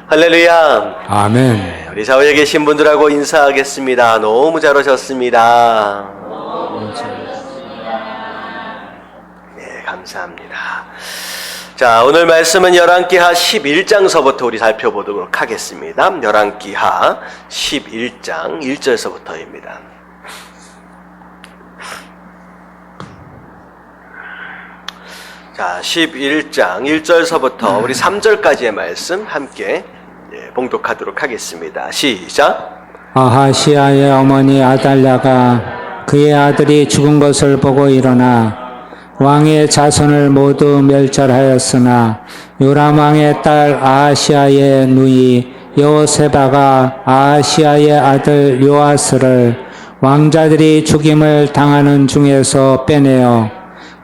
할렐루야. 아멘. 우리 좌우에 계신 분들하고 인사하겠습니다. 너무 잘 오셨습니다. 네, 감사합니다. 자, 오늘 말씀은 열왕기하 11장서부터 우리 살펴보도록 하겠습니다. 열왕기하 11장 1절서부터입니다. 자, 11장 1절서부터 우리 3절까지의 말씀 함께 봉독하도록 하겠습니다. 시작. 아하시아의 어머니 아달랴가 그의 아들이 죽은 것을 보고 일어나 왕의 자손을 모두 멸절하였으나 요람 왕의 딸 아하시아의 누이 여호세바가 아하시아의 아들 요아스를 왕자들이 죽임을 당하는 중에서 빼내어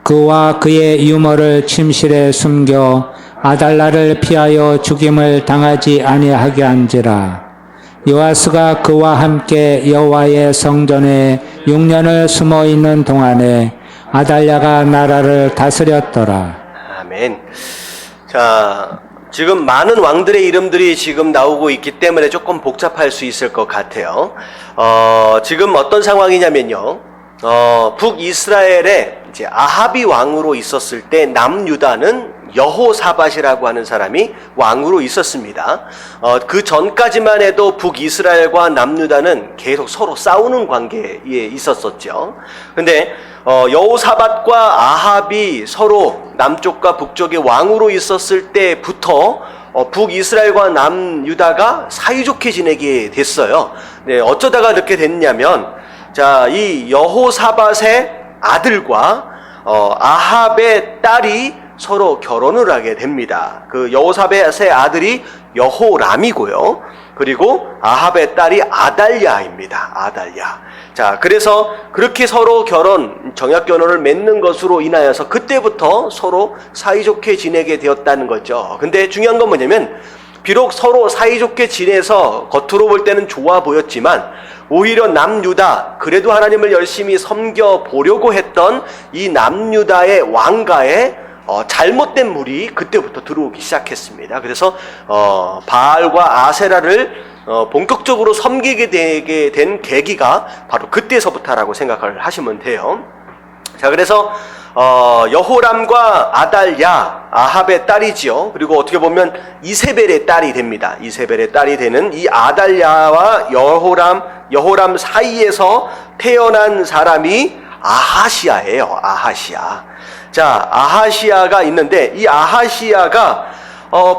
그와 그의 유모를 침실에 숨겨 아달랴를 피하여 죽임을 당하지 아니하게 한지라. 요아스가 그와 함께 여호와의 성전에 6년을 숨어 있는 동안에 아달랴가 나라를 다스렸더라. 아멘. 자, 지금 많은 왕들의 이름들이 지금 나오고 있기 때문에 조금 복잡할 수 있을 것 같아요. 지금 어떤 상황이냐면요. 북이스라엘에 이제 아합이 왕으로 있었을 때 남유다는 여호사밧이라고 하는 사람이 왕으로 있었습니다. 그 전까지만 해도 북이스라엘과 남유다는 계속 서로 싸우는 관계에 있었었죠. 근데 여호사밧과 아합이 서로 남쪽과 북쪽의 왕으로 있었을 때부터 북이스라엘과 남유다가 사이좋게 지내게 됐어요. 네, 어쩌다가 그렇게 됐냐면, 자, 이 여호사밧의 아들과 아합의 딸이 서로 결혼을 하게 됩니다. 그 여호사밧의 아들이 여호람이고요. 그리고 아합의 딸이 아달랴입니다. 아달랴. 자, 그래서 그렇게 서로 정약 결혼을 맺는 것으로 인하여서 그때부터 서로 사이좋게 지내게 되었다는 거죠. 근데 중요한 건 뭐냐면, 비록 서로 사이좋게 지내서 겉으로 볼 때는 좋아 보였지만 오히려 남유다, 그래도 하나님을 열심히 섬겨 보려고 했던 이 남유다의 왕가에 잘못된 물이 그때부터 들어오기 시작했습니다. 그래서 바알과 아세라를 본격적으로 섬기게 되게 된 계기가 바로 그때서부터라고 생각을 하시면 돼요. 자, 그래서 여호람과 아달랴, 아합의 딸이지요. 그리고 어떻게 보면 이세벨의 딸이 됩니다. 이세벨의 딸이 되는 이 아달랴와 여호람 사이에서 태어난 사람이 아하시아예요. 아하시아. 자, 아하시아가 있는데, 이 아하시아가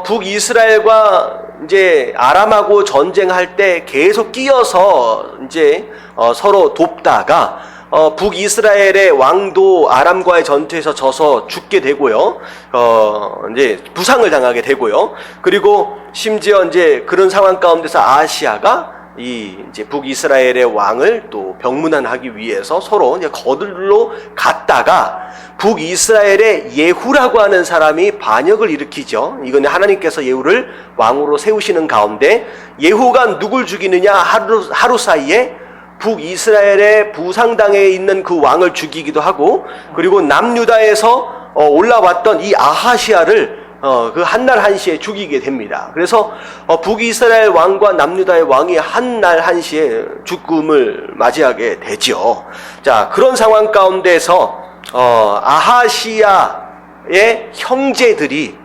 북이스라엘과 이제 아람하고 전쟁할 때 계속 끼어서 이제 서로 돕다가 북이스라엘의 왕도 아람과의 전투에서 져서 죽게 되고요. 이제 부상을 당하게 되고요. 그리고 심지어 이제 그런 상황 가운데서 아하시아가 이제 북이스라엘의 왕을 또 병문안하기 위해서 서로 이제 거들러 갔다가 북이스라엘의 예후라고 하는 사람이 반역을 일으키죠. 이건 하나님께서 예후를 왕으로 세우시는 가운데 예후가 누굴 죽이느냐, 하루 사이에 북이스라엘의 부상당에 있는 그 왕을 죽이기도 하고, 그리고 남유다에서 올라왔던 이 아하시아를 그 한날 한시에 죽이게 됩니다. 그래서 북이스라엘 왕과 남유다의 왕이 한날 한시에 죽음을 맞이하게 되죠. 자, 그런 상황 가운데서 아하시아의 형제들이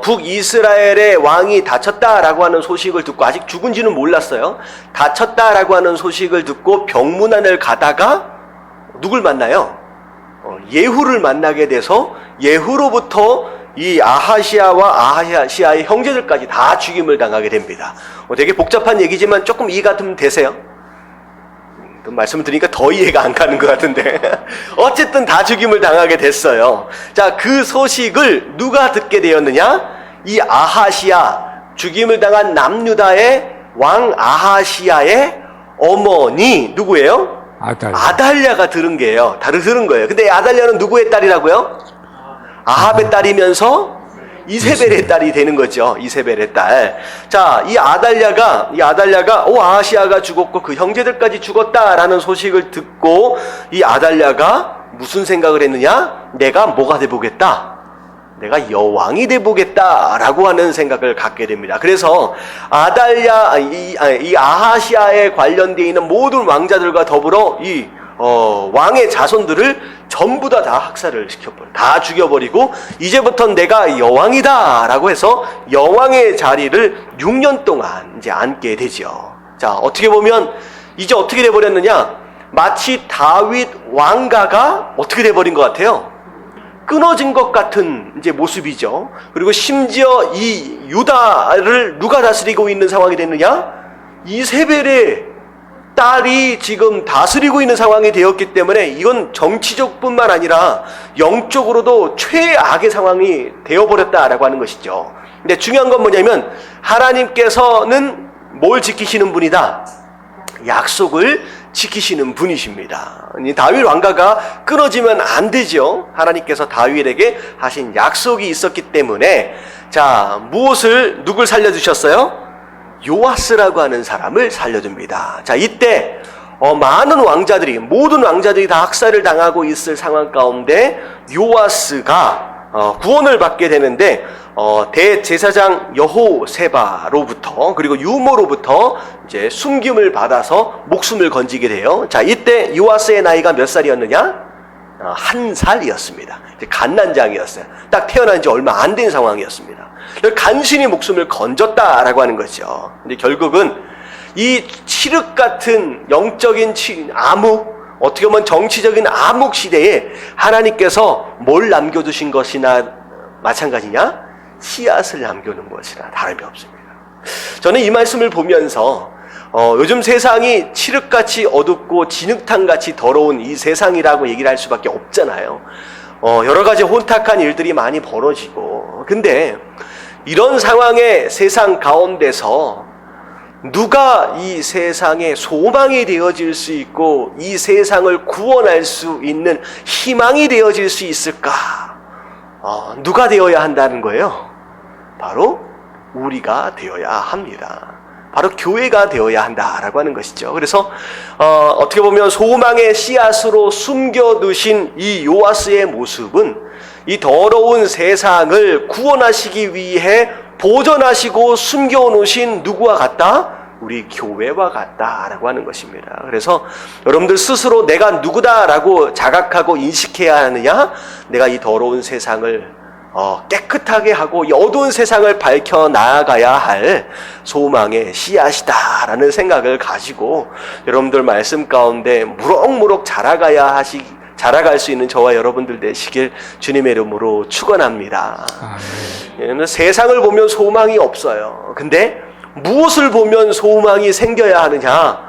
북이스라엘의 왕이 다쳤다라고 하는 소식을 듣고, 아직 죽은지는 몰랐어요. 다쳤다라고 하는 소식을 듣고 병문안을 가다가 누굴 만나요? 예후를 만나게 돼서 예후로부터 이 아하시아와 아하시아의 형제들까지 다 죽임을 당하게 됩니다. 되게 복잡한 얘기지만 조금 이해가 좀 되세요? 말씀을 드리니까 더 이해가 안 가는 것 같은데 어쨌든 다 죽임을 당하게 됐어요. 자, 그 소식을 누가 듣게 되었느냐? 이 아하시아, 죽임을 당한 남유다의 왕 아하시아의 어머니 누구예요? 아달랴가 들은 거예요. 근데 아달랴는 누구의 딸이라고요? 아합의 딸이면서 이세벨의 딸이 되는 거죠. 이세벨의 딸. 자, 이 아달랴가 아하시아가 죽었고 그 형제들까지 죽었다라는 소식을 듣고 이 아달랴가 무슨 생각을 했느냐? 내가 뭐가 돼보겠다? 내가 여왕이 돼보겠다라고 하는 생각을 갖게 됩니다. 그래서 아달랴, 이 아하시아에 관련되어 있는 모든 왕자들과 더불어 이 왕의 자손들을 전부 다 학살을 시켜버려, 다 죽여버리고 이제부터는 내가 여왕이다라고 해서 여왕의 자리를 6년 동안 이제 앉게 되죠. 자, 어떻게 보면 이제 어떻게 돼버렸느냐? 마치 다윗 왕가가 어떻게 돼버린 것 같아요? 끊어진 것 같은 이제 모습이죠. 그리고 심지어 이 유다를 누가 다스리고 있는 상황이 됐느냐? 이세벨의 딸이 지금 다스리고 있는 상황이 되었기 때문에 이건 정치적뿐만 아니라 영적으로도 최악의 상황이 되어버렸다라고 하는 것이죠. 근데 중요한 건 뭐냐면 하나님께서는 뭘 지키시는 분이다? 약속을 지키시는 분이십니다. 다윗 왕가가 끊어지면 안 되죠. 하나님께서 다윗에게 하신 약속이 있었기 때문에 자, 누굴 살려주셨어요? 요아스라고 하는 사람을 살려줍니다. 자, 이때 많은 왕자들이, 모든 왕자들이 다 학살을 당하고 있을 상황 가운데 요아스가 구원을 받게 되는데 대제사장 여호세바로부터 그리고 유모로부터 이제 숨김을 받아서 목숨을 건지게 돼요. 자, 이때 요아스의 나이가 몇 살이었느냐? 1살이었습니다. 갓난장이었어요. 딱 태어난 지 얼마 안 된 상황이었습니다. 간신히 목숨을 건졌다라고 하는 거죠. 근데 결국은 이 칠흑 같은 영적인 암흑, 어떻게 보면 정치적인 암흑 시대에 하나님께서 뭘 남겨두신 것이나 마찬가지냐? 씨앗을 남겨놓은 것이나 다름이 없습니다. 저는 이 말씀을 보면서 요즘 세상이 칠흑같이 어둡고 진흙탕같이 더러운 이 세상이라고 얘기를 할 수밖에 없잖아요. 여러 가지 혼탁한 일들이 많이 벌어지고, 근데 이런 상황의 세상 가운데서 누가 이 세상에 소망이 되어질 수 있고 이 세상을 구원할 수 있는 희망이 되어질 수 있을까? 누가 되어야 한다는 거예요? 바로 우리가 되어야 합니다. 바로 교회가 되어야 한다라고 하는 것이죠. 그래서 어떻게 보면 소망의 씨앗으로 숨겨두신 이 요아스의 모습은 이 더러운 세상을 구원하시기 위해 보존하시고 숨겨놓으신 누구와 같다? 우리 교회와 같다라고 하는 것입니다. 그래서 여러분들 스스로 내가 누구다라고 자각하고 인식해야 하느냐? 내가 이 더러운 세상을 깨끗하게 하고 이 어두운 세상을 밝혀 나아가야 할 소망의 씨앗이다라는 생각을 가지고 여러분들 말씀 가운데 무럭무럭 자라갈 수 있는 저와 여러분들 되시길 주님의 이름으로 축원합니다. 세상을 보면 소망이 없어요. 근데 무엇을 보면 소망이 생겨야 하느냐?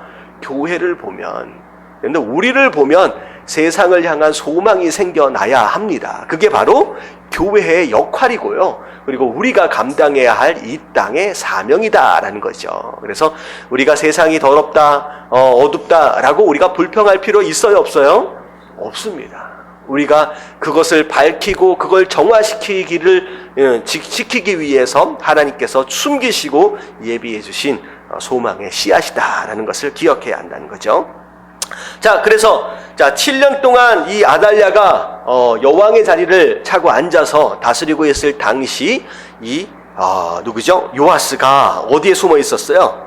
교회를 보면, 근데 우리를 보면 세상을 향한 소망이 생겨나야 합니다. 그게 바로 교회의 역할이고요. 그리고 우리가 감당해야 할 이 땅의 사명이다라는 거죠. 그래서 우리가 세상이 더럽다, 어둡다라고 우리가 불평할 필요 있어요, 없어요? 없습니다. 우리가 그것을 밝히고 그걸 지키기 위해서 하나님께서 숨기시고 예비해 주신 소망의 씨앗이다라는 것을 기억해야 한다는 거죠. 자, 그래서 7년 동안 이 아달랴가 여왕의 자리를 차고 앉아서 다스리고 있을 당시 누구죠? 요아스가 어디에 숨어 있었어요?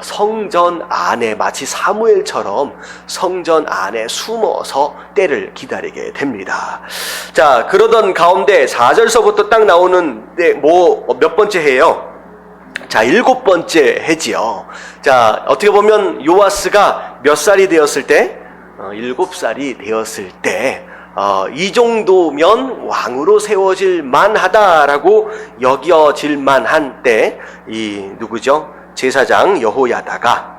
성전 안에, 마치 사무엘처럼 성전 안에 숨어서 때를 기다리게 됩니다. 자, 그러던 가운데 4절서부터 딱 나오는데 몇 번째 해예요? 자, 7번째 해지요. 자, 어떻게 보면 요아스가 몇 살이 되었을 때? 7살이 되었을 때 이 정도면 왕으로 세워질 만하다라고 여겨질 만한 때 이 누구죠? 제사장 여호야다가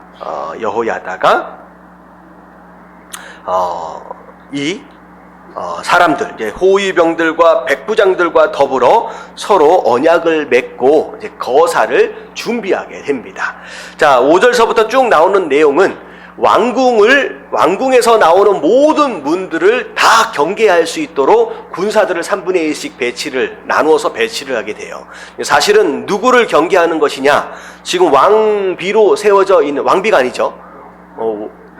사람들, 이제 호위병들과 백부장들과 더불어 서로 언약을 맺고 이제 거사를 준비하게 됩니다. 자, 5절서부터 쭉 나오는 내용은 왕궁에서 나오는 모든 문들을 다 경계할 수 있도록 군사들을 3분의 1씩 나누어서 배치를 하게 돼요. 사실은 누구를 경계하는 것이냐? 지금 왕비로 세워져 있는, 왕비가 아니죠.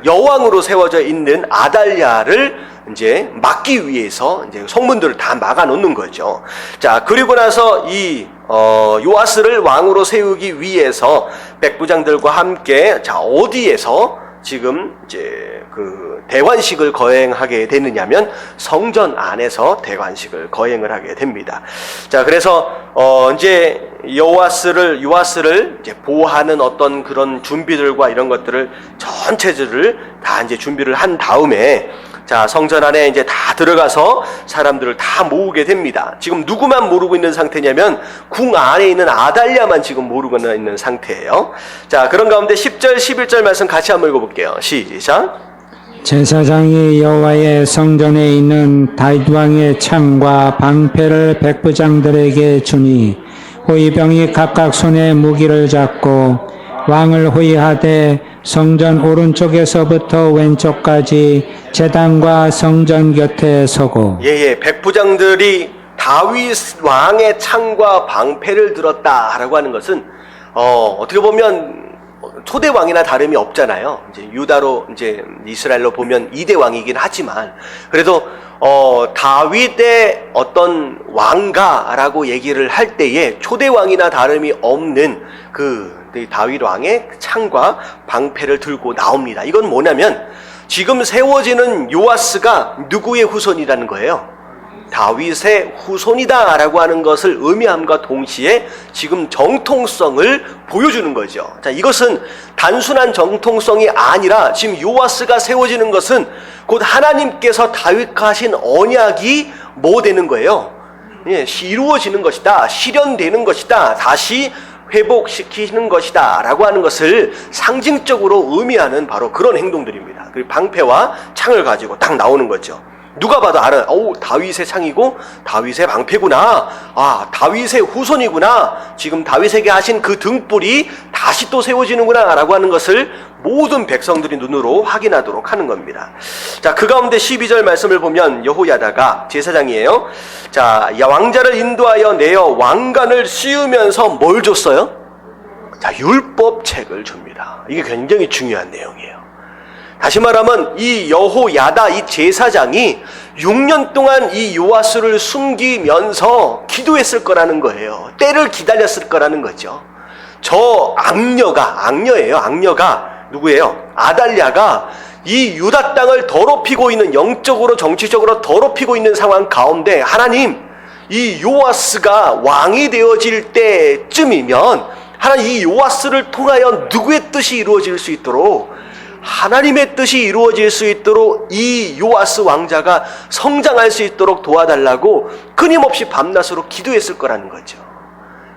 여왕으로 세워져 있는 아달랴를 이제 막기 위해서 이제 성문들을 다 막아 놓는 거죠. 자, 그리고 나서 이 요아스를 왕으로 세우기 위해서 백부장들과 함께 자, 어디에서 지금 이제 그 대관식을 거행하게 되느냐면 성전 안에서 대관식을 거행을 하게 됩니다. 자, 그래서 이제 요아스를 이제 보호하는 어떤 그런 준비들과 이런 것들을 전체들을 다 이제 준비를 한 다음에 자, 성전 안에 이제 다 들어가서 사람들을 다 모으게 됩니다. 지금 누구만 모르고 있는 상태냐면 궁 안에 있는 아달랴만 지금 모르고 있는 상태예요. 자, 그런 가운데 10절, 11절 말씀 같이 한번 읽어볼게요. 시작. 제사장이 여호와의 성전에 있는 다윗 왕의 창과 방패를 백부장들에게 주니 호위병이 각각 손에 무기를 잡고 왕을 호위하되 성전 오른쪽에서부터 왼쪽까지 제단과 성전 곁에 서고 백부장들이 다윗 왕의 창과 방패를 들었다라고 하는 것은 어떻게 보면 초대 왕이나 다름이 없잖아요. 이제 유다로 이제 이스라엘로 보면 2대 왕이긴 하지만 그래도 다윗의 어떤 왕가라고 얘기를 할 때에 초대 왕이나 다름이 없는 그 다윗 왕의 창과 방패를 들고 나옵니다. 이건 뭐냐면 지금 세워지는 요아스가 누구의 후손이라는 거예요? 다윗의 후손이다라고 하는 것을 의미함과 동시에 지금 정통성을 보여주는 거죠. 자, 이것은 단순한 정통성이 아니라 지금 요아스가 세워지는 것은 곧 하나님께서 다윗과 하신 언약이 뭐 되는 거예요? 예, 이루어지는 것이다, 실현되는 것이다, 다시 회복시키는 것이다 라고 하는 것을 상징적으로 의미하는 바로 그런 행동들입니다. 그리고 방패와 창을 가지고 딱 나오는 거죠. 누가 봐도 알아요. 다윗의 창이고 다윗의 방패구나. 아, 다윗의 후손이구나. 지금 다윗에게 하신 그 등불이 다시 또 세워지는구나 라고 하는 것을 모든 백성들이 눈으로 확인하도록 하는 겁니다. 자, 그 가운데 12절 말씀을 보면 여호야다가 제사장이에요. 자, 왕자를 인도하여 내어 왕관을 씌우면서 뭘 줬어요? 자, 율법책을 줍니다. 이게 굉장히 중요한 내용이에요. 다시 말하면 이 여호야다 이 제사장이 6년 동안 이 요아스를 숨기면서 기도했을 거라는 거예요. 때를 기다렸을 거라는 거죠. 저 악녀가 누구예요? 아달랴가 이 유다 땅을 더럽히고 있는, 영적으로 정치적으로 더럽히고 있는 상황 가운데 하나님, 이 요아스가 왕이 되어질 때쯤이면 하나님 이 요아스를 통하여 누구의 뜻이 이루어질 수 있도록, 하나님의 뜻이 이루어질 수 있도록 이 요아스 왕자가 성장할 수 있도록 도와달라고 끊임없이 밤낮으로 기도했을 거라는 거죠.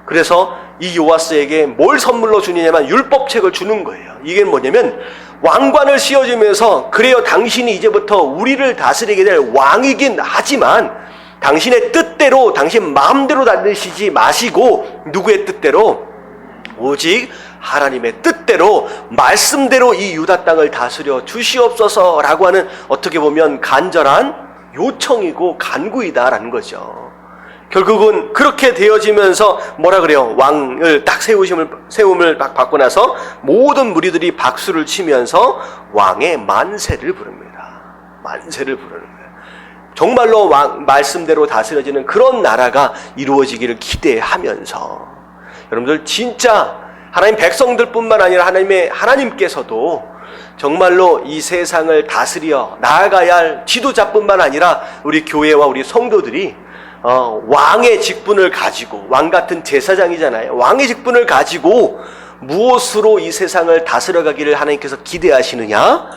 그래서 이 요아스에게 뭘 선물로 주느냐면 율법책을 주는 거예요. 이게 뭐냐면 왕관을 씌워주면서 그래요, 당신이 이제부터 우리를 다스리게 될 왕이긴 하지만 당신의 뜻대로, 당신 마음대로 다니시지 마시고 누구의 뜻대로? 오직 하나님의 뜻대로, 말씀대로 이 유다 땅을 다스려 주시옵소서라고 하는, 어떻게 보면 간절한 요청이고 간구이다라는 거죠. 결국은 그렇게 되어지면서 뭐라 그래요? 왕을 딱 세움을 딱 받고 나서 모든 무리들이 박수를 치면서 왕의 만세를 부릅니다. 만세를 부르는 거예요. 정말로 말씀대로 다스려지는 그런 나라가 이루어지기를 기대하면서, 여러분들 진짜 하나님 백성들뿐만 아니라 하나님께서도 정말로 이 세상을 다스려 나아가야 할 지도자뿐만 아니라 우리 교회와 우리 성도들이 왕의 직분을 가지고, 왕 같은 제사장이잖아요. 왕의 직분을 가지고 무엇으로 이 세상을 다스려가기를 하나님께서 기대하시느냐?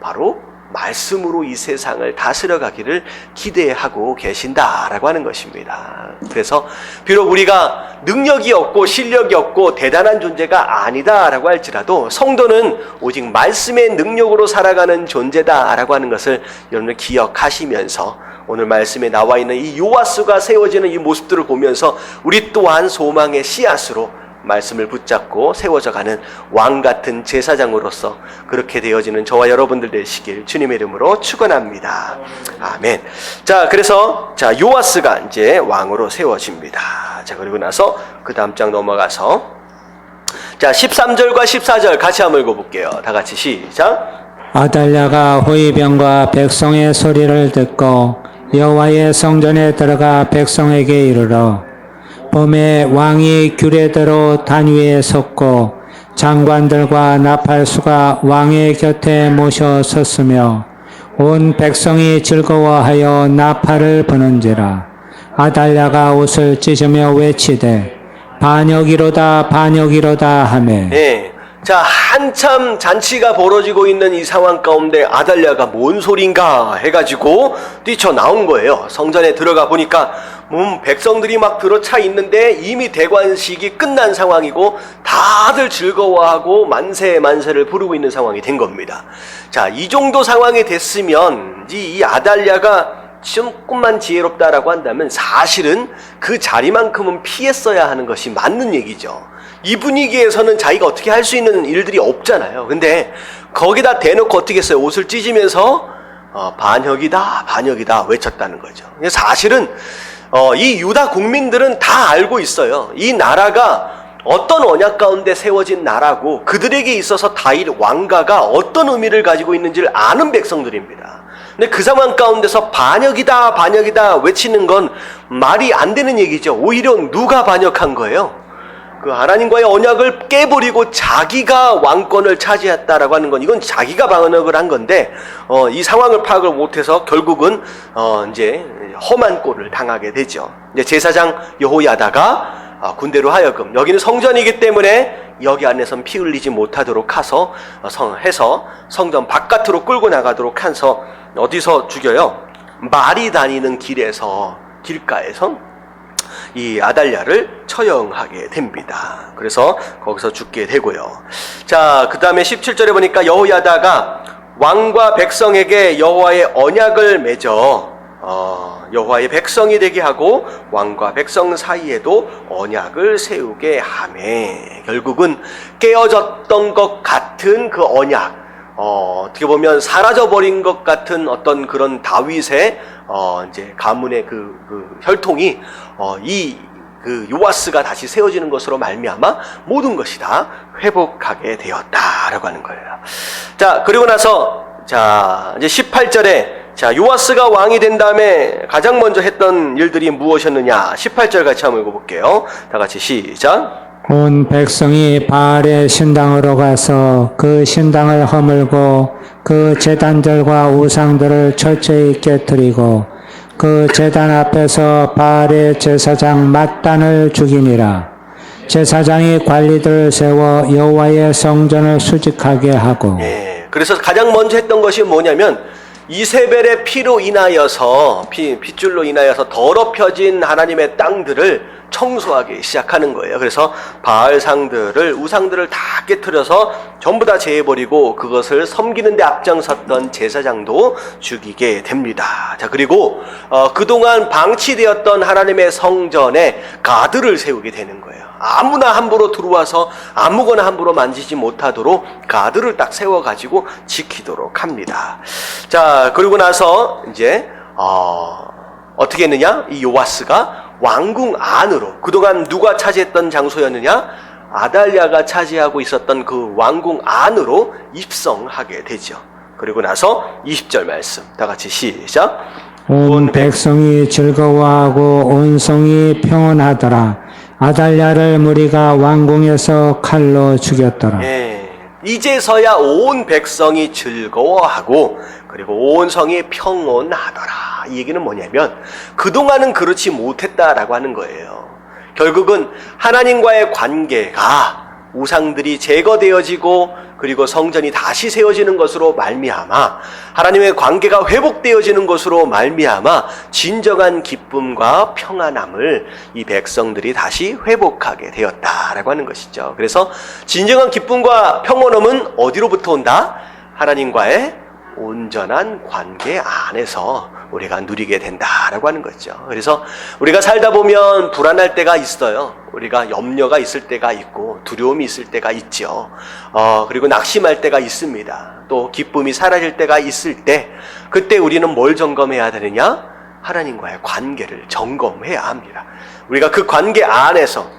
바로 말씀으로 이 세상을 다스려가기를 기대하고 계신다라고 하는 것입니다. 그래서 비록 우리가 능력이 없고 실력이 없고 대단한 존재가 아니다라고 할지라도 성도는 오직 말씀의 능력으로 살아가는 존재다라고 하는 것을 여러분들 기억하시면서 오늘 말씀에 나와 있는 이 요아스가 세워지는 이 모습들을 보면서 우리 또한 소망의 씨앗으로 말씀을 붙잡고 세워져가는 왕같은 제사장으로서 그렇게 되어지는 저와 여러분들 되시길 주님의 이름으로 축원합니다. 아멘. 자, 그래서 요아스가 이제 왕으로 세워집니다. 자, 그리고 나서 그 다음 장 넘어가서 13절과 14절 같이 한번 읽어볼게요. 다 같이 시작. 아달랴가 호위병과 백성의 소리를 듣고 여호와의 성전에 들어가 백성에게 이르러 봄에 왕이 규례대로 단 위에 섰고 장관들과 나팔수가 왕의 곁에 모셔 섰으며 온 백성이 즐거워하여 나팔을 부는지라. 아달랴가 옷을 찢으며 외치되 반역이로다 반역이로다 하매 예. 자, 한참 잔치가 벌어지고 있는 이 상황 가운데 아달랴가 뭔 소린가 해가지고 뛰쳐나온 거예요. 성전에 들어가 보니까 백성들이 막 들어차 있는데 이미 대관식이 끝난 상황이고 다들 즐거워하고 만세를 부르고 있는 상황이 된 겁니다. 자, 이 정도 상황이 됐으면 이 아달랴가 조금만 지혜롭다라고 한다면 사실은 그 자리만큼은 피했어야 하는 것이 맞는 얘기죠. 이 분위기에서는 자기가 어떻게 할 수 있는 일들이 없잖아요. 근데 거기다 대놓고 어떻게 했어요? 옷을 찢으면서 반역이다 반역이다 외쳤다는 거죠. 사실은 이 유다 국민들은 다 알고 있어요. 이 나라가 어떤 언약 가운데 세워진 나라고 그들에게 있어서 다윗 왕가가 어떤 의미를 가지고 있는지를 아는 백성들입니다. 근데 그 상황 가운데서 반역이다 반역이다 외치는 건 말이 안 되는 얘기죠. 오히려 누가 반역한 거예요? 그 하나님과의 언약을 깨버리고 자기가 왕권을 차지했다라고 하는 건 이건 자기가 반역을 한 건데 이 상황을 파악을 못해서 결국은 이제 험한 꼴을 당하게 되죠. 이제 제사장 여호야다가 군대로 하여금 여기는 성전이기 때문에 여기 안에선 피 흘리지 못하도록 해서 성전 바깥으로 끌고 나가도록 해서 어디서 죽여요? 말이 다니는 길가에서 이 아달랴를 처형하게 됩니다. 그래서 거기서 죽게 되고요. 자, 그 다음에 17절에 보니까 여호야다가 왕과 백성에게 여호와의 언약을 맺어 여호와의 백성이 되게 하고 왕과 백성 사이에도 언약을 세우게 하매 결국은 깨어졌던 것 같은 그 언약 어떻게 보면 사라져버린 것 같은 어떤 그런 다윗의 이제 가문의 그 혈통이 그 요아스가 다시 세워지는 것으로 말미암아 모든 것이 다 회복하게 되었다라고 하는 거예요. 자, 그리고 나서 자, 이제 18절에 자, 요아스가 왕이 된 다음에 가장 먼저 했던 일들이 무엇이었느냐? 18절 같이 한번 읽어볼게요. 다 같이 시작. 온 백성이 바알의 신당으로 가서 그 신당을 허물고 그 제단들과 우상들을 철저히 깨뜨리고 그 제단 앞에서 바알의 제사장 맏단을 죽이니라. 제사장이 관리들을 세워 여호와의 성전을 수직하게 하고 예, 그래서 가장 먼저 했던 것이 뭐냐면 이세벨의 피로 인하여서 핏줄로 인하여서 더럽혀진 하나님의 땅들을 청소하기 시작하는 거예요. 그래서 바알상들을 우상들을 다 깨트려서 전부 다 제해버리고 그것을 섬기는 데 앞장섰던 제사장도 죽이게 됩니다. 자, 그리고 그동안 방치되었던 하나님의 성전에 가드를 세우게 되는 거예요. 아무나 함부로 들어와서 아무거나 함부로 만지지 못하도록 가드를 딱 세워가지고 지키도록 합니다. 자, 그리고 나서 이제 어떻게 했느냐? 이 요아스가 왕궁 안으로 그동안 누가 차지했던 장소였느냐? 아달랴가 차지하고 있었던 그 왕궁 안으로 입성하게 되죠. 그리고 나서 20절 말씀 다 같이 시작. 온 백성이 즐거워하고 온 성이 평온하더라. 아달랴를 무리가 왕궁에서 칼로 죽였더라. 예, 이제서야 온 백성이 즐거워하고 그리고 온 성이 평온하더라. 이 얘기는 뭐냐면 그동안은 그렇지 못했다라고 하는 거예요. 결국은 하나님과의 관계가 우상들이 제거되어지고 그리고 성전이 다시 세워지는 것으로 말미암아 하나님의 관계가 회복되어지는 것으로 말미암아 진정한 기쁨과 평안함을 이 백성들이 다시 회복하게 되었다라고 하는 것이죠. 그래서 진정한 기쁨과 평온함은 어디로부터 온다? 하나님과의 온전한 관계 안에서 우리가 누리게 된다라고 하는 거죠. 그래서 우리가 살다 보면 불안할 때가 있어요. 우리가 염려가 있을 때가 있고 두려움이 있을 때가 있죠. 그리고 낙심할 때가 있습니다. 또 기쁨이 사라질 때가 있을 때 그때 우리는 뭘 점검해야 되느냐? 하나님과의 관계를 점검해야 합니다. 우리가 그 관계 안에서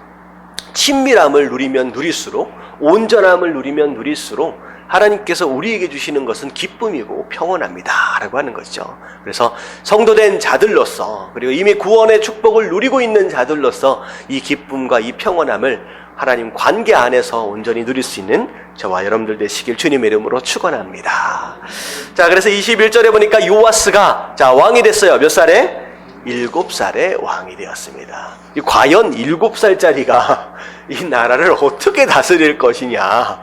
친밀함을 누리면 누릴수록 온전함을 누리면 누릴수록 하나님께서 우리에게 주시는 것은 기쁨이고 평온합니다 라고 하는 것이죠. 그래서 성도된 자들로서, 그리고 이미 구원의 축복을 누리고 있는 자들로서 이 기쁨과 이 평온함을 하나님 관계 안에서 온전히 누릴 수 있는 저와 여러분들 되시길 주님의 이름으로 축원합니다. 자, 그래서 21절에 보니까 요아스가 왕이 됐어요. 몇 살에? 7살에 왕이 되었습니다. 과연 7살짜리가 이 나라를 어떻게 다스릴 것이냐.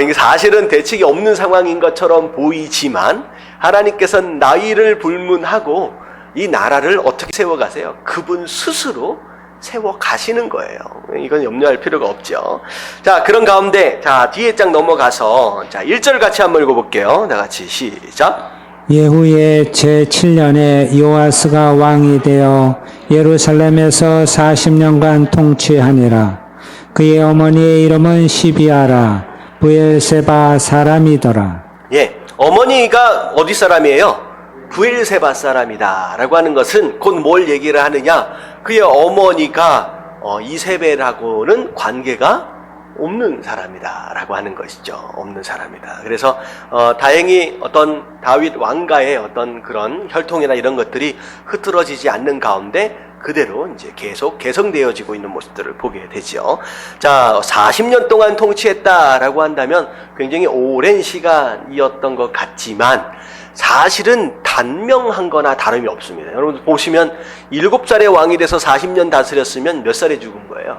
이게 사실은 대책이 없는 상황인 것처럼 보이지만 하나님께서는 나이를 불문하고 이 나라를 어떻게 세워가세요? 그분 스스로 세워 가시는 거예요. 이건 염려할 필요가 없죠. 자, 그런 가운데 뒤에 장 넘어가서 1절 같이 한번 읽어볼게요. 다 같이 시작. 예후의 제7년에 요아스가 왕이 되어 예루살렘에서 40년간 통치하니라. 그의 어머니의 이름은 시비아라 브엘세바 사람이더라. 예, 어머니가 어디 사람이에요? 브엘세바 사람이다 라고 하는 것은 곧 뭘 얘기를 하느냐, 그의 어머니가 이세벨하고는 관계가 없는 사람이다 라고 하는 것이죠. 없는 사람이다. 그래서 다행히 어떤 다윗 왕가의 어떤 그런 혈통이나 이런 것들이 흐트러지지 않는 가운데 그대로 이제 계속 개성되어지고 있는 모습들을 보게 되죠. 자, 40년 동안 통치했다라고 한다면 굉장히 오랜 시간이었던 것 같지만 사실은 단명한 거나 다름이 없습니다. 여러분 보시면 7살의 왕이 돼서 40년 다스렸으면 몇 살에 죽은 거예요?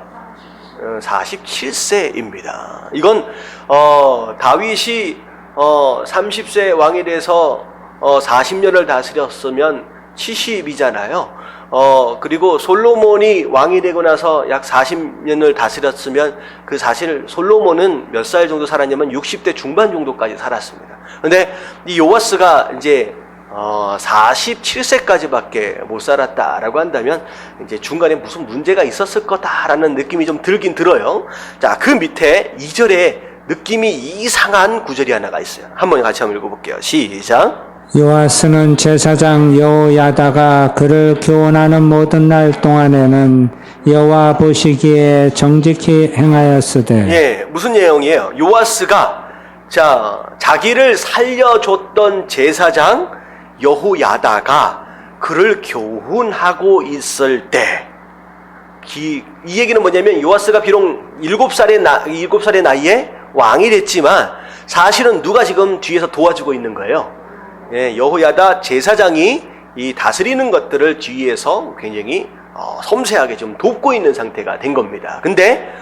47세입니다. 이건 다윗이 30세 왕이 돼서 40년을 다스렸으면 70이잖아요. 그리고 솔로몬이 왕이 되고 나서 약 40년을 다스렸으면 그 사실 솔로몬은 몇 살 정도 살았냐면 60대 중반 정도까지 살았습니다. 근데 이 요아스가 이제 47세까지밖에 못 살았다라고 한다면 이제 중간에 무슨 문제가 있었을 거다라는 느낌이 좀 들긴 들어요. 자, 그 밑에 2절에 느낌이 이상한 구절이 하나가 있어요. 한번 같이 한번 읽어볼게요. 시작. 요아스는 제사장 여호야다가 그를 교훈하는 모든 날 동안에는 여호와 보시기에 정직히 행하였으되. 예, 무슨 내용이에요? 요아스가 자기를 살려줬던 제사장 여호야다가 그를 교훈하고 있을 때, 이 얘기는 뭐냐면 요아스가 비록 7살의 나이에 왕이 됐지만 사실은 누가 지금 뒤에서 도와주고 있는 거예요? 예, 여호야다 제사장이 이 다스리는 것들을 뒤에서 굉장히 섬세하게 좀 돕고 있는 상태가 된 겁니다. 근데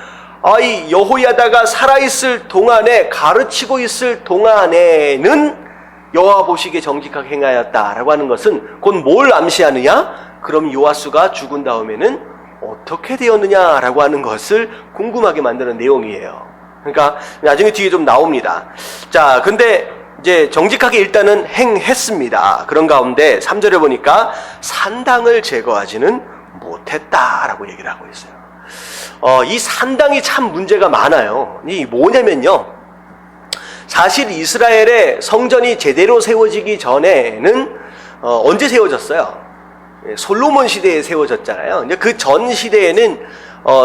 이 여호야다가 살아있을 동안에, 가르치고 있을 동안에는 여호와 보시기에 정직하게 행하였다라고 하는 것은 곧 뭘 암시하느냐? 그럼 요아스가 죽은 다음에는 어떻게 되었느냐라고 하는 것을 궁금하게 만드는 내용이에요. 그러니까 나중에 뒤에 좀 나옵니다. 자, 근데 이제 정직하게 일단은 행했습니다. 그런 가운데 3절에 보니까 산당을 제거하지는 못했다라고 얘기를 하고 있어요. 이 산당이 참 문제가 많아요. 이 뭐냐면요, 사실 이스라엘의 성전이 제대로 세워지기 전에는 언제 세워졌어요? 솔로몬 시대에 세워졌잖아요. 이제 그 전 시대에는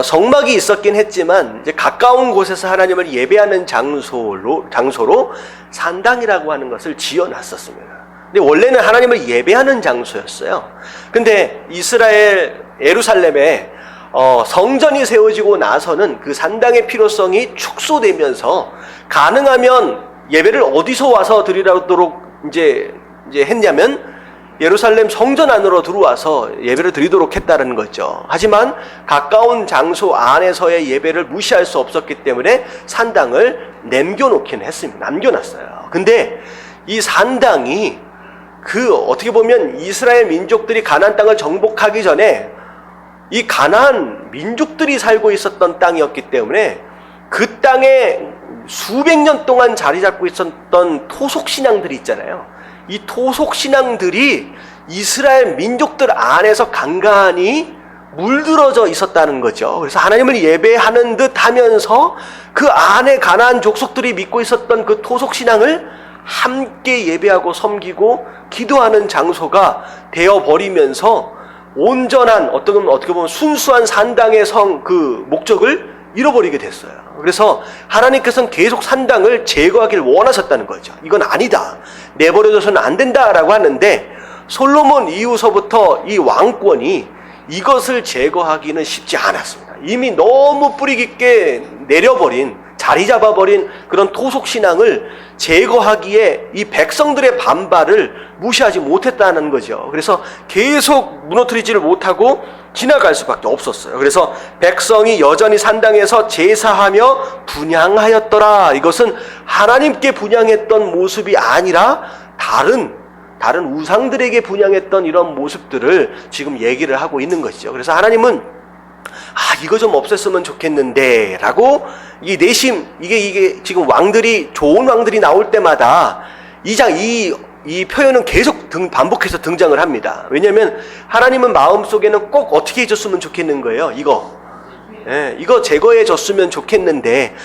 성막이 있었긴 했지만 이제 가까운 곳에서 하나님을 예배하는 장소로 산당이라고 하는 것을 지어놨었습니다. 근데 원래는 하나님을 예배하는 장소였어요. 근데 이스라엘 예루살렘에 성전이 세워지고 나서는 그 산당의 필요성이 축소되면서 가능하면 예배를 어디서 와서 드리도록 이제 했냐면 예루살렘 성전 안으로 들어와서 예배를 드리도록 했다는 거죠. 하지만 가까운 장소 안에서의 예배를 무시할 수 없었기 때문에 산당을 남겨놓긴 했습니다. 남겨놨어요. 근데 이 산당이 어떻게 보면 이스라엘 민족들이 가나안 땅을 정복하기 전에 이 가나안 민족들이 살고 있었던 땅이었기 때문에 그 땅에 수백 년 동안 자리 잡고 있었던 토속 신앙들이 있잖아요. 이 토속 신앙들이 이스라엘 민족들 안에서 간간히 물들어져 있었다는 거죠. 그래서 하나님을 예배하는 듯 하면서 그 안에 가나안 족속들이 믿고 있었던 그 토속 신앙을 함께 예배하고 섬기고 기도하는 장소가 되어버리면서 온전한 어떻게 보면 순수한 산당의 그 목적을 잃어버리게 됐어요. 그래서 하나님께서는 계속 산당을 제거하기를 원하셨다는 거죠. 이건 아니다, 내버려둬서는 안 된다라고 하는데, 솔로몬 이후서부터 이 왕권이 이것을 제거하기는 쉽지 않았습니다. 이미 너무 뿌리 깊게 내려버린, 자리 잡아버린 그런 토속신앙을 제거하기에 이 백성들의 반발을 무시하지 못했다는 거죠. 그래서 계속 무너뜨리지를 못하고 지나갈 수밖에 없었어요. 그래서 백성이 여전히 산당에서 제사하며 분향하였더라. 이것은 하나님께 분향했던 모습이 아니라 다른 우상들에게 분향했던 이런 모습들을 지금 얘기를 하고 있는 것이죠. 그래서 하나님은 이거 좀 없앴으면 좋겠는데 라고 이 내심, 이게 지금 왕들이, 좋은 왕들이 나올 때마다 이 표현은 계속 반복해서 등장을 합니다. 왜냐하면 하나님은 마음속에는 꼭 어떻게 해줬으면 좋겠는 거예요. 이거 제거해 줬으면 좋겠는데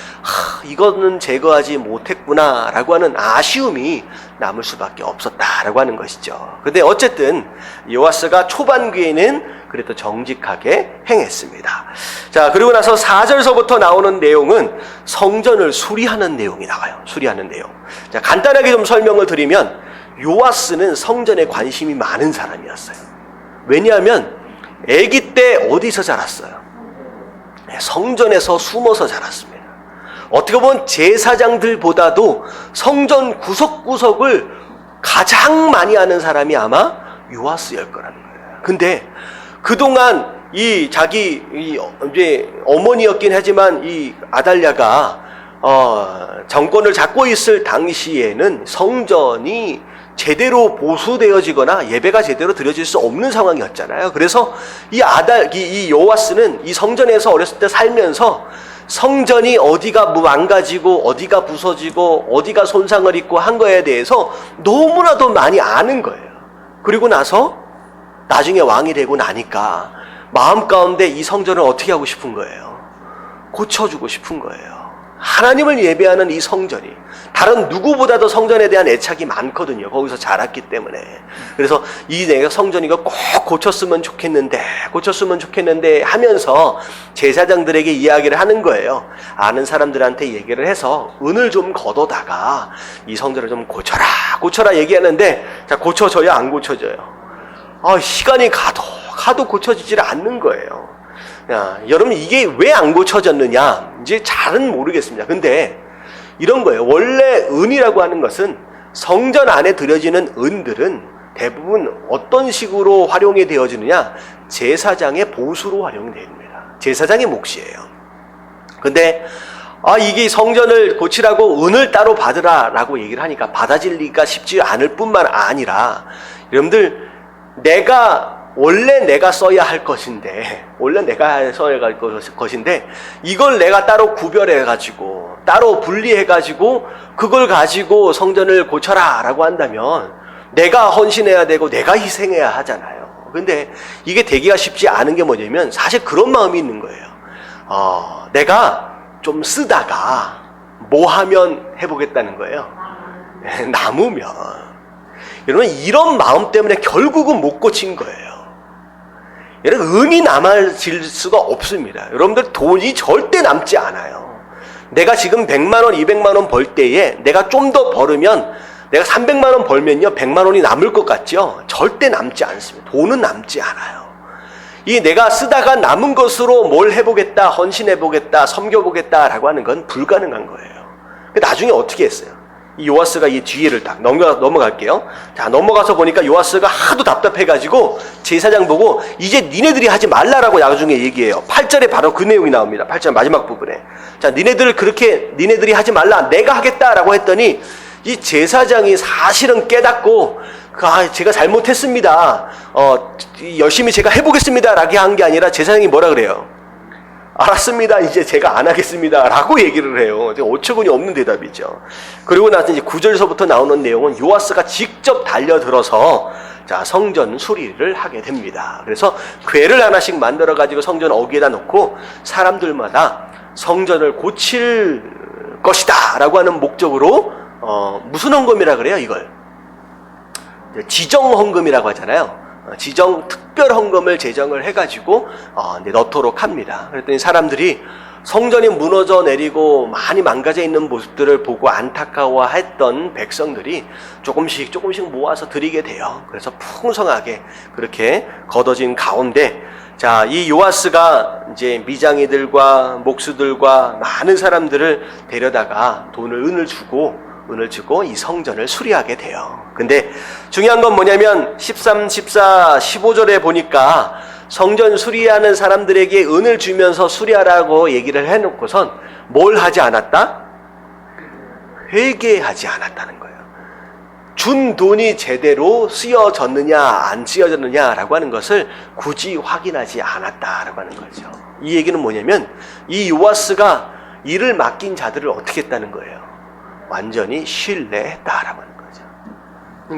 이거는 제거하지 못했구나 라고 하는 아쉬움이 남을 수밖에 없었다라고 하는 것이죠. 근데 어쨌든 요아스가 초반기에는 그래도 정직하게 행했습니다. 자, 그리고 나서 4절서부터 나오는 내용은 성전을 수리하는 내용이 나와요. 수리하는 내용. 자, 간단하게 좀 설명을 드리면 요아스는 성전에 관심이 많은 사람이었어요. 왜냐하면 아기 때 어디서 자랐어요? 성전에서 숨어서 자랐습니다. 어떻게 보면 제사장들보다도 성전 구석구석을 가장 많이 아는 사람이 아마 요아스일 거라는 거예요. 근데 그동안 이제 어머니였긴 하지만 이 아달랴가 정권을 잡고 있을 당시에는 성전이 제대로 보수되어지거나 예배가 제대로 드려질 수 없는 상황이었잖아요. 그래서 이 요아스는 이 성전에서 어렸을 때 살면서 성전이 어디가 망가지고 어디가 부서지고 어디가 손상을 입고 한 거에 대해서 너무나도 많이 아는 거예요. 그리고 나서 나중에 왕이 되고 나니까 마음 가운데 이 성전을 어떻게 하고 싶은 거예요? 고쳐주고 싶은 거예요. 하나님을 예배하는 이 성전이 다른 누구보다도 성전에 대한 애착이 많거든요. 거기서 자랐기 때문에. 그래서 내가 성전 이거 꼭 고쳤으면 좋겠는데 하면서 제사장들에게 이야기를 하는 거예요. 아는 사람들한테 얘기를 해서 은을 좀 걷어다가 이 성전을 좀 고쳐라 얘기하는데, 자, 고쳐져요, 안 고쳐져요? 시간이 가도 고쳐지질 않는 거예요. 여러분, 이게 왜 안 고쳐졌느냐? 이제 잘은 모르겠습니다. 근데 이런 거예요. 원래 은이라고 하는 것은 성전 안에 들여지는 은들은 대부분 어떤 식으로 활용이 되어지느냐? 제사장의 보수로 활용이 됩니다. 제사장의 몫이에요. 근데 이게 성전을 고치라고 은을 따로 받으라라고 얘기를 하니까 받아들이기가 쉽지 않을 뿐만 아니라, 여러분들, 원래 내가 써야 할 것인데 이걸 내가 따로 구별해가지고 따로 분리해가지고 그걸 가지고 성전을 고쳐라 라고 한다면 내가 헌신해야 되고 내가 희생해야 하잖아요. 근데 이게 되기가 쉽지 않은 게 뭐냐면 사실 그런 마음이 있는 거예요. 내가 좀 쓰다가 뭐 하면 해보겠다는 거예요. 남으면. 여러분, 이런 마음 때문에 결국은 못 고친 거예요. 여러분, 은이 남아질 수가 없습니다. 여러분들, 돈이 절대 남지 않아요. 내가 지금 100만 원, 200만 원 벌 때에 내가 좀 더 벌으면, 내가 300만 원 벌면요 100만 원이 남을 것 같죠? 절대 남지 않습니다. 돈은 남지 않아요. 내가 쓰다가 남은 것으로 뭘 해보겠다, 헌신해보겠다, 섬겨보겠다라고 하는 건 불가능한 거예요. 나중에 어떻게 했어요? 이 요아스가 이 뒤에를 딱 넘어갈게요. 자, 넘어가서 보니까 요아스가 하도 답답해가지고 제사장 보고 이제 니네들이 하지 말라라고 나중에 얘기해요. 8절에 바로 그 내용이 나옵니다. 8절 마지막 부분에. 자, 니네들이 하지 말라, 내가 하겠다라고 했더니 이 제사장이 사실은 깨닫고 제가 잘못했습니다. 열심히 제가 해보겠습니다 라고 한 게 아니라 제사장이 뭐라 그래요? 알았습니다. 이제 제가 안 하겠습니다. 라고 얘기를 해요. 어처구니 없는 대답이죠. 그리고 나서 이제 9절서부터 나오는 내용은 요아스가 직접 달려들어서 자, 성전 수리를 하게 됩니다. 그래서 궤를 하나씩 만들어가지고 성전 어귀에다 놓고 사람들마다 성전을 고칠 것이다 라고 하는 목적으로 무슨 헌금이라 그래요, 이걸? 지정 헌금이라고 하잖아요. 지정 특별 헌금을 제정을 해가지고 넣도록 합니다. 그랬더니 사람들이 성전이 무너져 내리고 많이 망가져 있는 모습들을 보고 안타까워했던 백성들이 조금씩 모아서 드리게 돼요. 그래서 풍성하게 그렇게 거둬진 가운데, 자, 이 요아스가 이제 미장이들과 목수들과 많은 사람들을 데려다가 은을 주고 이 성전을 수리하게 돼요. 근데 중요한 건 뭐냐면 13, 14, 15절에 보니까 성전 수리하는 사람들에게 은을 주면서 수리하라고 얘기를 해놓고선 뭘 하지 않았다? 회개하지 않았다는 거예요. 준 돈이 제대로 쓰여졌느냐 안 쓰여졌느냐라고 하는 것을 굳이 확인하지 않았다라고 하는 거죠. 이 얘기는 뭐냐면 이 요아스가 일을 맡긴 자들을 어떻게 했다는 거예요? 완전히 신뢰했다라고 하는 거죠.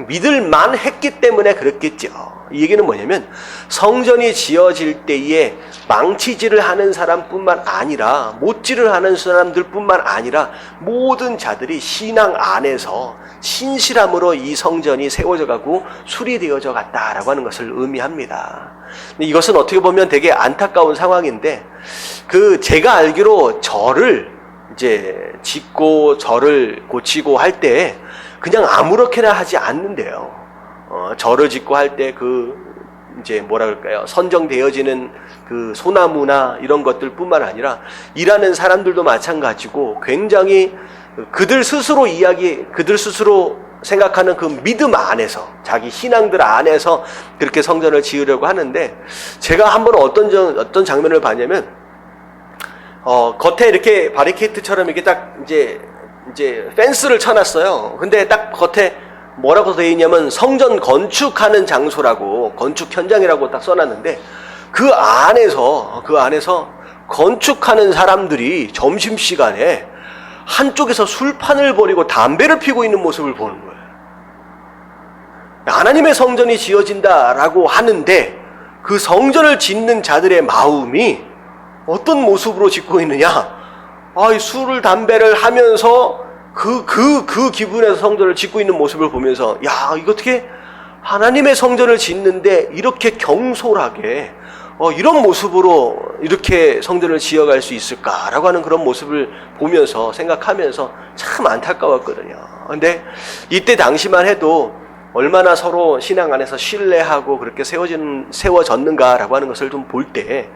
믿을만 했기 때문에 그랬겠죠. 이 얘기는 뭐냐면 성전이 지어질 때에 망치질을 하는 사람뿐만 아니라 못질을 하는 사람들뿐만 아니라 모든 자들이 신앙 안에서 신실함으로 이 성전이 세워져 가고 수리되어져 갔다라고 하는 것을 의미합니다. 근데 이것은 어떻게 보면 되게 안타까운 상황인데, 제가 알기로 절을 이제 짓고 절을 고치고 할 때 그냥 아무렇게나 하지 않는데요. 절을 짓고 할 때 이제 뭐라 그럴까요? 선정되어지는 소나무나 이런 것들뿐만 아니라 일하는 사람들도 마찬가지고 굉장히 그들 스스로 생각하는 그 믿음 안에서, 자기 신앙들 안에서 그렇게 성전을 지으려고 하는데, 제가 한번 어떤 장면을 봤냐면, 겉에 이렇게 바리케이트처럼 이렇게 딱 이제 펜스를 쳐놨어요. 근데 딱 겉에 뭐라고 되어 있냐면 성전 건축하는 장소라고, 건축 현장이라고 딱 써놨는데, 그 안에서 건축하는 사람들이 점심시간에 한쪽에서 술판을 벌이고 담배를 피우고 있는 모습을 보는 거예요. 하나님의 성전이 지어진다라고 하는데 그 성전을 짓는 자들의 마음이 어떤 모습으로 짓고 있느냐? 술을 담배를 하면서 그 기분에서 성전을 짓고 있는 모습을 보면서, 야, 이거 어떻게 하나님의 성전을 짓는데 이렇게 경솔하게 이런 모습으로 이렇게 성전을 지어갈 수 있을까라고 하는 그런 모습을 보면서 생각하면서 참 안타까웠거든요. 근데 이때 당시만 해도 얼마나 서로 신앙 안에서 신뢰하고 그렇게 세워졌는가라고 하는 것을 좀 볼 때,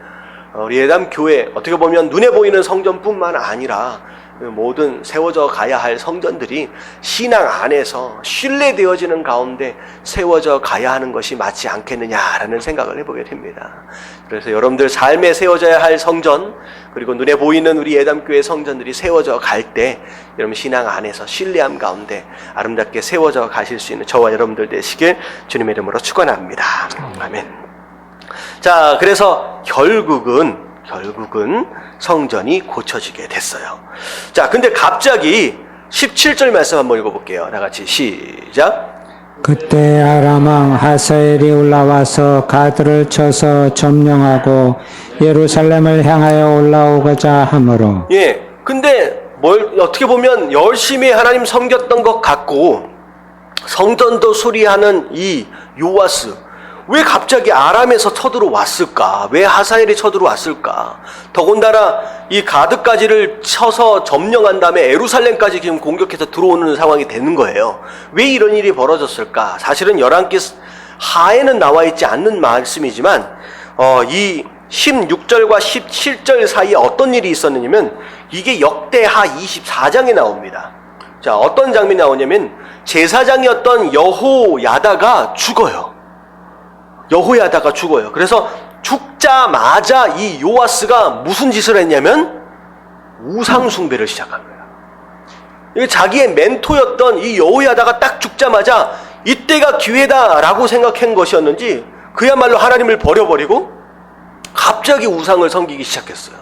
우리 예담교회 어떻게 보면 눈에 보이는 성전뿐만 아니라 모든 세워져 가야 할 성전들이 신앙 안에서 신뢰되어지는 가운데 세워져 가야 하는 것이 맞지 않겠느냐라는 생각을 해보게 됩니다. 그래서 여러분들 삶에 세워져야 할 성전, 그리고 눈에 보이는 우리 예담교회 성전들이 세워져 갈 때 여러분 신앙 안에서 신뢰함 가운데 아름답게 세워져 가실 수 있는 저와 여러분들 되시길 주님의 이름으로 축원합니다. 아멘. 자, 그래서 결국은 성전이 고쳐지게 됐어요. 자, 근데 갑자기 17절 말씀 한번 읽어볼게요. 다 같이 시작. 그때 아람왕 하사엘이 올라와서 가드를 쳐서 점령하고 예루살렘을 향하여 올라오고자 하므로. 예, 근데 어떻게 보면 열심히 하나님 섬겼던 것 같고 성전도 수리하는 이 요아스, 왜 갑자기 아람에서 쳐들어왔을까? 왜 하사엘이 쳐들어왔을까? 더군다나 이 가드까지를 쳐서 점령한 다음에 예루살렘까지 지금 공격해서 들어오는 상황이 되는 거예요. 왜 이런 일이 벌어졌을까? 사실은 열왕기 하에는 나와 있지 않는 말씀이지만 이 16절과 17절 사이에 어떤 일이 있었느냐면 이게 역대하 24장에 나옵니다. 자, 어떤 장면이 나오냐면 제사장이었던 여호야다가 죽어요. 그래서 죽자마자 이 요아스가 무슨 짓을 했냐면 우상 숭배를 시작한 거예요. 이게 자기의 멘토였던 이 여호야다가 딱 죽자마자 이때가 기회다라고 생각한 것이었는지 그야말로 하나님을 버려버리고 갑자기 우상을 섬기기 시작했어요.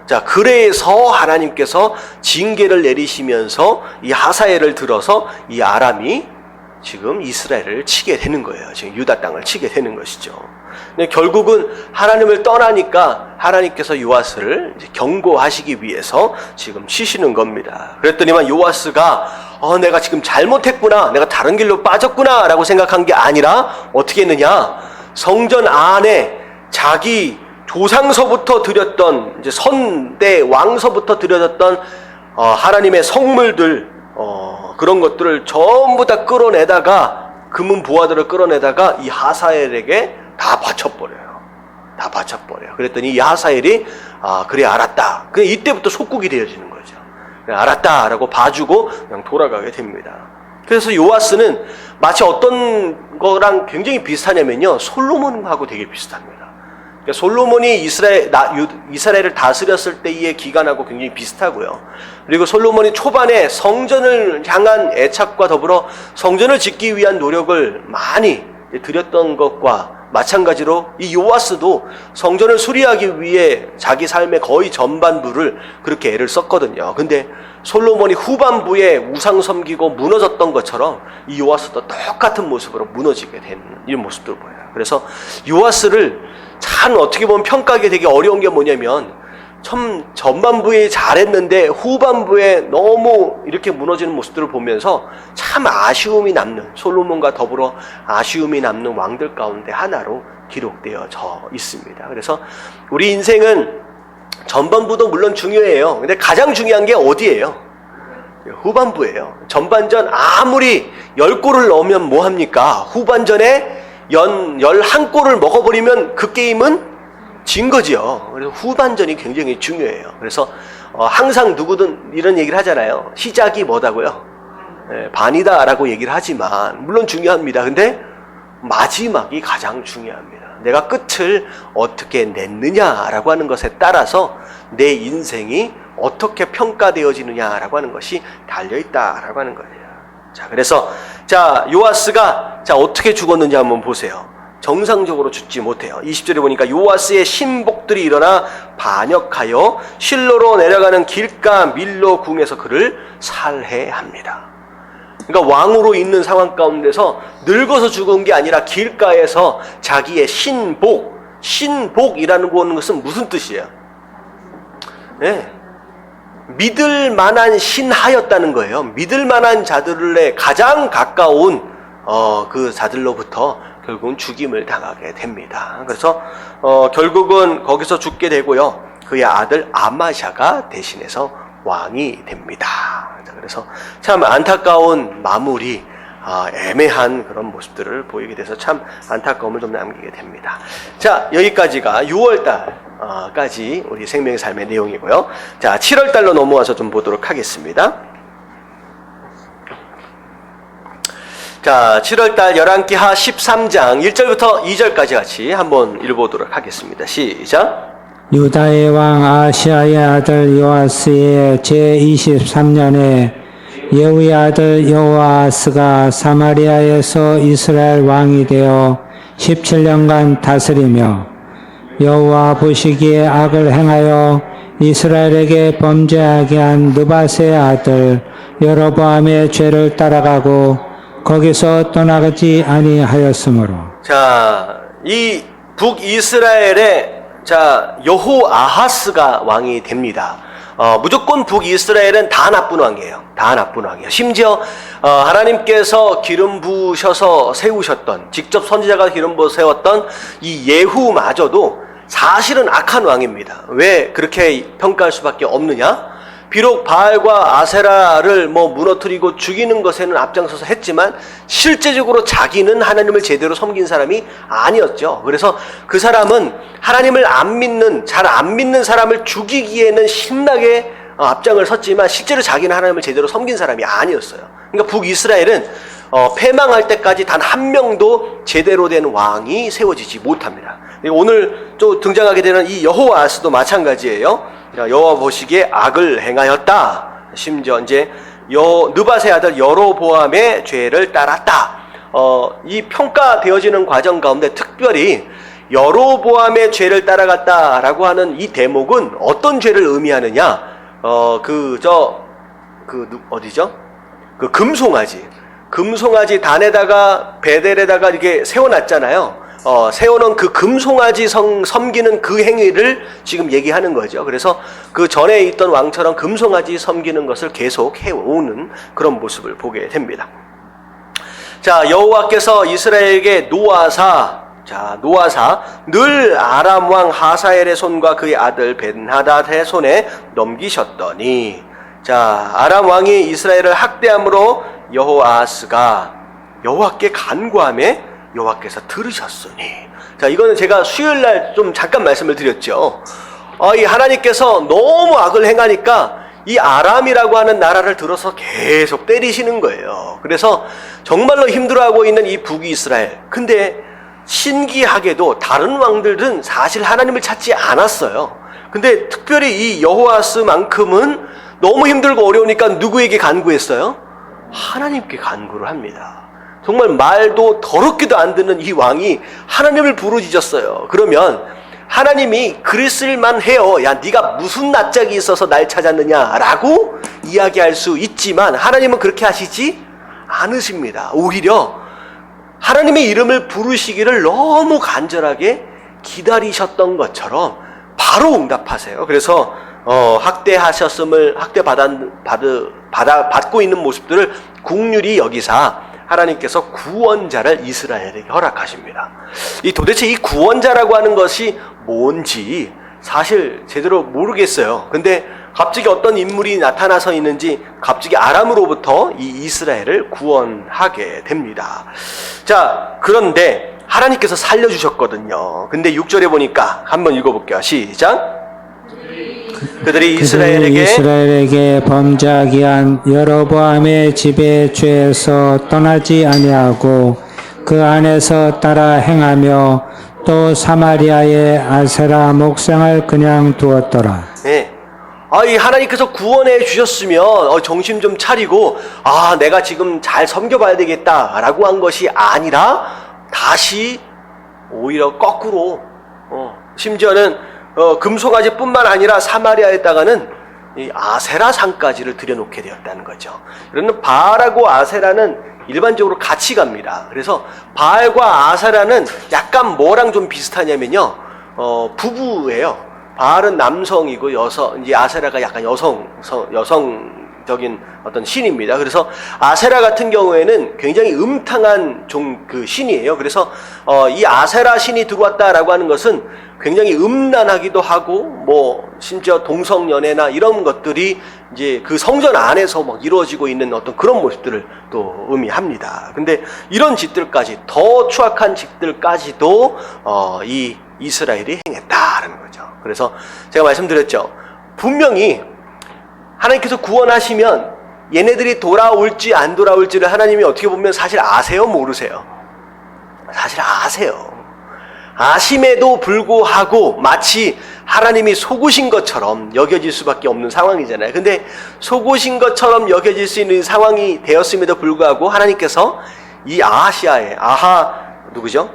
자, 그래서 하나님께서 징계를 내리시면서 이 하사엘을 들어서 이 아람이 지금 이스라엘을 치게 되는 거예요. 지금 유다 땅을 치게 되는 것이죠. 근데 결국은 하나님을 떠나니까 하나님께서 요아스를 경고하시기 위해서 지금 치시는 겁니다. 그랬더니만 요아스가 내가 지금 잘못했구나, 내가 다른 길로 빠졌구나 라고 생각한 게 아니라 어떻게 했느냐, 성전 안에 자기 조상서부터 드렸던 이제 선대 왕서부터 드려졌던 하나님의 성물들 그런 것들을 전부 다 끌어내다가 금은 보화들을 끌어내다가 이 하사엘에게 다 바쳐버려요. 다 바쳐버려요. 그랬더니 이 하사엘이 그래 알았다. 그냥 이때부터 속국이 되어지는 거죠. 그래, 알았다라고 봐주고 그냥 돌아가게 됩니다. 그래서 요아스는 마치 어떤 거랑 굉장히 비슷하냐면요, 솔로몬하고 되게 비슷합니다. 그러니까 솔로몬이 이스라엘을 다스렸을 때의 기간하고 굉장히 비슷하고요. 그리고 솔로몬이 초반에 성전을 향한 애착과 더불어 성전을 짓기 위한 노력을 많이 들였던 것과 마찬가지로 이 요아스도 성전을 수리하기 위해 자기 삶의 거의 전반부를 그렇게 애를 썼거든요. 근데 솔로몬이 후반부에 우상 섬기고 무너졌던 것처럼 이 요아스도 똑같은 모습으로 무너지게 된 이런 모습들을 보여요. 그래서 요아스를 참 어떻게 보면 평가하기 되게 어려운 게 뭐냐면, 참 전반부에 잘했는데 후반부에 너무 이렇게 무너지는 모습들을 보면서 참 아쉬움이 남는, 솔로몬과 더불어 아쉬움이 남는 왕들 가운데 하나로 기록되어져 있습니다. 그래서 우리 인생은 전반부도 물론 중요해요. 근데 가장 중요한 게 어디예요? 후반부예요. 전반전 아무리 10골을 넣으면 뭐합니까? 후반전에 11골을 먹어버리면 그 게임은 진 거지요. 그래서 후반전이 굉장히 중요해요. 그래서 항상 누구든 이런 얘기를 하잖아요. 시작이 뭐다고요? 반이다라고 얘기를 하지만 물론 중요합니다. 근데 마지막이 가장 중요합니다. 내가 끝을 어떻게 냈느냐라고 하는 것에 따라서 내 인생이 어떻게 평가되어지느냐라고 하는 것이 달려있다라고 하는 거예요. 자, 그래서 요아스가 어떻게 죽었는지 한번 보세요. 정상적으로 죽지 못해요. 20절에 보니까 요아스의 신복들이 일어나 반역하여 실로로 내려가는 길가 밀로 궁에서 그를 살해합니다. 그러니까 왕으로 있는 상황 가운데서 늙어서 죽은 게 아니라 길가에서 자기의 신복이라는 것은 무슨 뜻이에요? 네. 믿을 만한 신하였다는 거예요. 믿을 만한 자들의 가장 가까운 그 자들로부터 결국은 죽임을 당하게 됩니다. 그래서 결국은 거기서 죽게 되고요. 그의 아들 아마샤가 대신해서 왕이 됩니다. 그래서 참 안타까운 마무리, 애매한 그런 모습들을 보이게 돼서 참 안타까움을 좀 남기게 됩니다. 자, 여기까지가 6월달까지 우리 생명의 삶의 내용이고요. 자, 7월달로 넘어와서 좀 보도록 하겠습니다. 자, 7월달 열왕기하 13장 1절부터 2절까지 같이 한번 읽어보도록 하겠습니다. 시작. 유다의 왕 아시아의 아들 요아스의 제23년에 예후의 아들 여호아스가 사마리아에서 이스라엘 왕이 되어 17년간 다스리며 여호와 보시기에 악을 행하여 이스라엘에게 범죄하게 한 느밧의 아들 여로보암의 죄를 따라가고 거기서 떠나가지 아니하였으므로. 자, 이 북이스라엘의 여호아하스가 왕이 됩니다. 무조건 북이스라엘은 다 나쁜 왕이에요. 다 나쁜 왕이에요. 심지어 하나님께서 기름 부으셔서 세우셨던, 직접 선지자가 기름 부어 세웠던 이 예후마저도 사실은 악한 왕입니다. 왜 그렇게 평가할 수밖에 없느냐? 비록 바알과 아세라를 무너뜨리고 죽이는 것에는 앞장서서 했지만 실제적으로 자기는 하나님을 제대로 섬긴 사람이 아니었죠. 그래서 그 사람은 하나님을 잘 안 믿는 사람을 죽이기에는 신나게 앞장을 섰지만 실제로 자기는 하나님을 제대로 섬긴 사람이 아니었어요. 그러니까 북이스라엘은 패망할 때까지 단 한 명도 제대로 된 왕이 세워지지 못합니다. 오늘 또 등장하게 되는 이 여호아스도 마찬가지예요. 여호와 보시기에 악을 행하였다. 심지어 이제 느밧의 아들 여로보암의 죄를 따랐다. 이 평가되어지는 과정 가운데 특별히 여로보암의 죄를 따라갔다라고 하는 이 대목은 어떤 죄를 의미하느냐? 어디죠? 그 금송아지 단에다가 베델에다가 이렇게 세워놨잖아요. 세워놓은 그 금송아지 섬기는 그 행위를 지금 얘기하는 거죠. 그래서 그 전에 있던 왕처럼 금송아지 섬기는 것을 계속 해오는 그런 모습을 보게 됩니다. 자, 여호와께서 이스라엘에게 노하사 자, 노아사 늘 아람 왕 하사엘의 손과 그의 아들 벤하닷의 손에 넘기셨더니, 자, 아람 왕이 이스라엘을 학대함으로 여호아하스가 여호와께 간구하매 여호와께서 들으셨으니. 자, 이거는 제가 수요일 날 좀 잠깐 말씀을 드렸죠. 이 하나님께서 너무 악을 행하니까 이 아람이라고 하는 나라를 들어서 계속 때리시는 거예요. 그래서 정말로 힘들어하고 있는 이 북이스라엘. 근데 신기하게도 다른 왕들은 사실 하나님을 찾지 않았어요. 근데 특별히 이 여호아스만큼은 너무 힘들고 어려우니까 누구에게 간구했어요? 하나님께 간구를 합니다. 정말 말도 더럽게도 안 듣는 이 왕이 하나님을 부르짖었어요. 그러면 하나님이 그랬을만 해요. 야, 네가 무슨 낯짝이 있어서 날 찾았느냐라고 이야기할 수 있지만 하나님은 그렇게 하시지 않으십니다. 오히려 하나님의 이름을 부르시기를 너무 간절하게 기다리셨던 것처럼 바로 응답하세요. 그래서 받고 있는 모습들을 국률이 여기사 하나님께서 구원자를 이스라엘에게 허락하십니다. 도대체 이 구원자라고 하는 것이 뭔지 사실 제대로 모르겠어요. 근데 갑자기 어떤 인물이 나타나서 있는지 갑자기 아람으로부터 이 이스라엘을 구원하게 됩니다. 자, 그런데 하나님께서 살려주셨거든요. 근데 6절에 보니까 한번 읽어볼게요. 시작. 그들이 이스라엘에게 범죄하게 한 여로보암의 집의 죄에서 떠나지 아니하고 그 안에서 따라 행하며 또 사마리아의 아세라 목상을 그냥 두었더라. 네. 이 하나님께서 구원해 주셨으면 정신 좀 차리고 내가 지금 잘 섬겨봐야 되겠다라고 한 것이 아니라 다시 오히려 거꾸로 심지어는 금송아지뿐만 아니라 사마리아에다가는 이 아세라 상까지를 들여놓게 되었다는 거죠. 그러면 바알하고 아세라는 일반적으로 같이 갑니다. 그래서 바알과 아세라는 약간 뭐랑 좀 비슷하냐면요, 부부예요. 바알은 남성이고 이제 아세라가 약간 여성적인 어떤 신입니다. 그래서 아세라 같은 경우에는 굉장히 음탕한 그 신이에요. 그래서 이 아세라 신이 들어왔다라고 하는 것은 굉장히 음란하기도 하고 심지어 동성연애나 이런 것들이 이제 그 성전 안에서 막 이루어지고 있는 어떤 그런 모습들을 또 의미합니다. 근데 이런 짓들까지, 더 추악한 짓들까지도 이 이스라엘이 행했다라는 거죠. 그래서 제가 말씀드렸죠. 분명히 하나님께서 구원하시면 얘네들이 돌아올지 안 돌아올지를 하나님이 어떻게 보면 사실 아세요, 모르세요? 사실 아세요. 아심에도 불구하고 마치 하나님이 속으신 것처럼 여겨질 수밖에 없는 상황이잖아요. 근데 속으신 것처럼 여겨질 수 있는 상황이 되었음에도 불구하고 하나님께서 이 누구죠?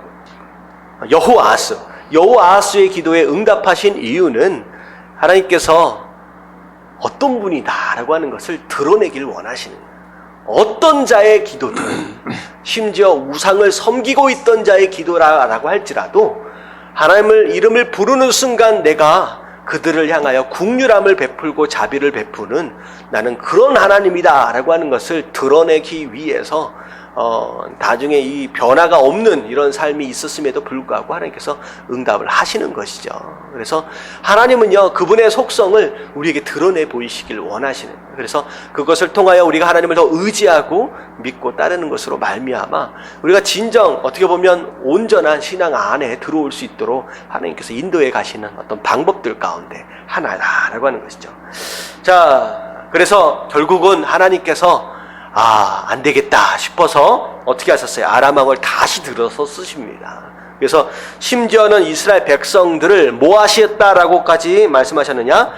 여호아하스의 기도에 응답하신 이유는 하나님께서 어떤 분이다라고 하는 것을 드러내길 원하시는 거예요. 어떤 자의 기도든, 심지어 우상을 섬기고 있던 자의 기도라고 할지라도 하나님을 이름을 부르는 순간 내가 그들을 향하여 긍휼함을 베풀고 자비를 베푸는 나는 그런 하나님이다 라고 하는 것을 드러내기 위해서 나중에 이 변화가 없는 이런 삶이 있었음에도 불구하고 하나님께서 응답을 하시는 것이죠. 그래서 하나님은요, 그분의 속성을 우리에게 드러내 보이시길 원하시는 거예요. 그래서 그것을 통하여 우리가 하나님을 더 의지하고 믿고 따르는 것으로 말미암아 우리가 진정 어떻게 보면 온전한 신앙 안에 들어올 수 있도록 하나님께서 인도해 가시는 어떤 방법들 가운데 하나다라고 하는 것이죠. 자, 그래서 결국은 하나님께서 안 되겠다 싶어서 어떻게 하셨어요? 아람 왕을 다시 들어서 쓰십니다. 그래서 심지어는 이스라엘 백성들을 뭐 하셨다라고까지 말씀하셨느냐?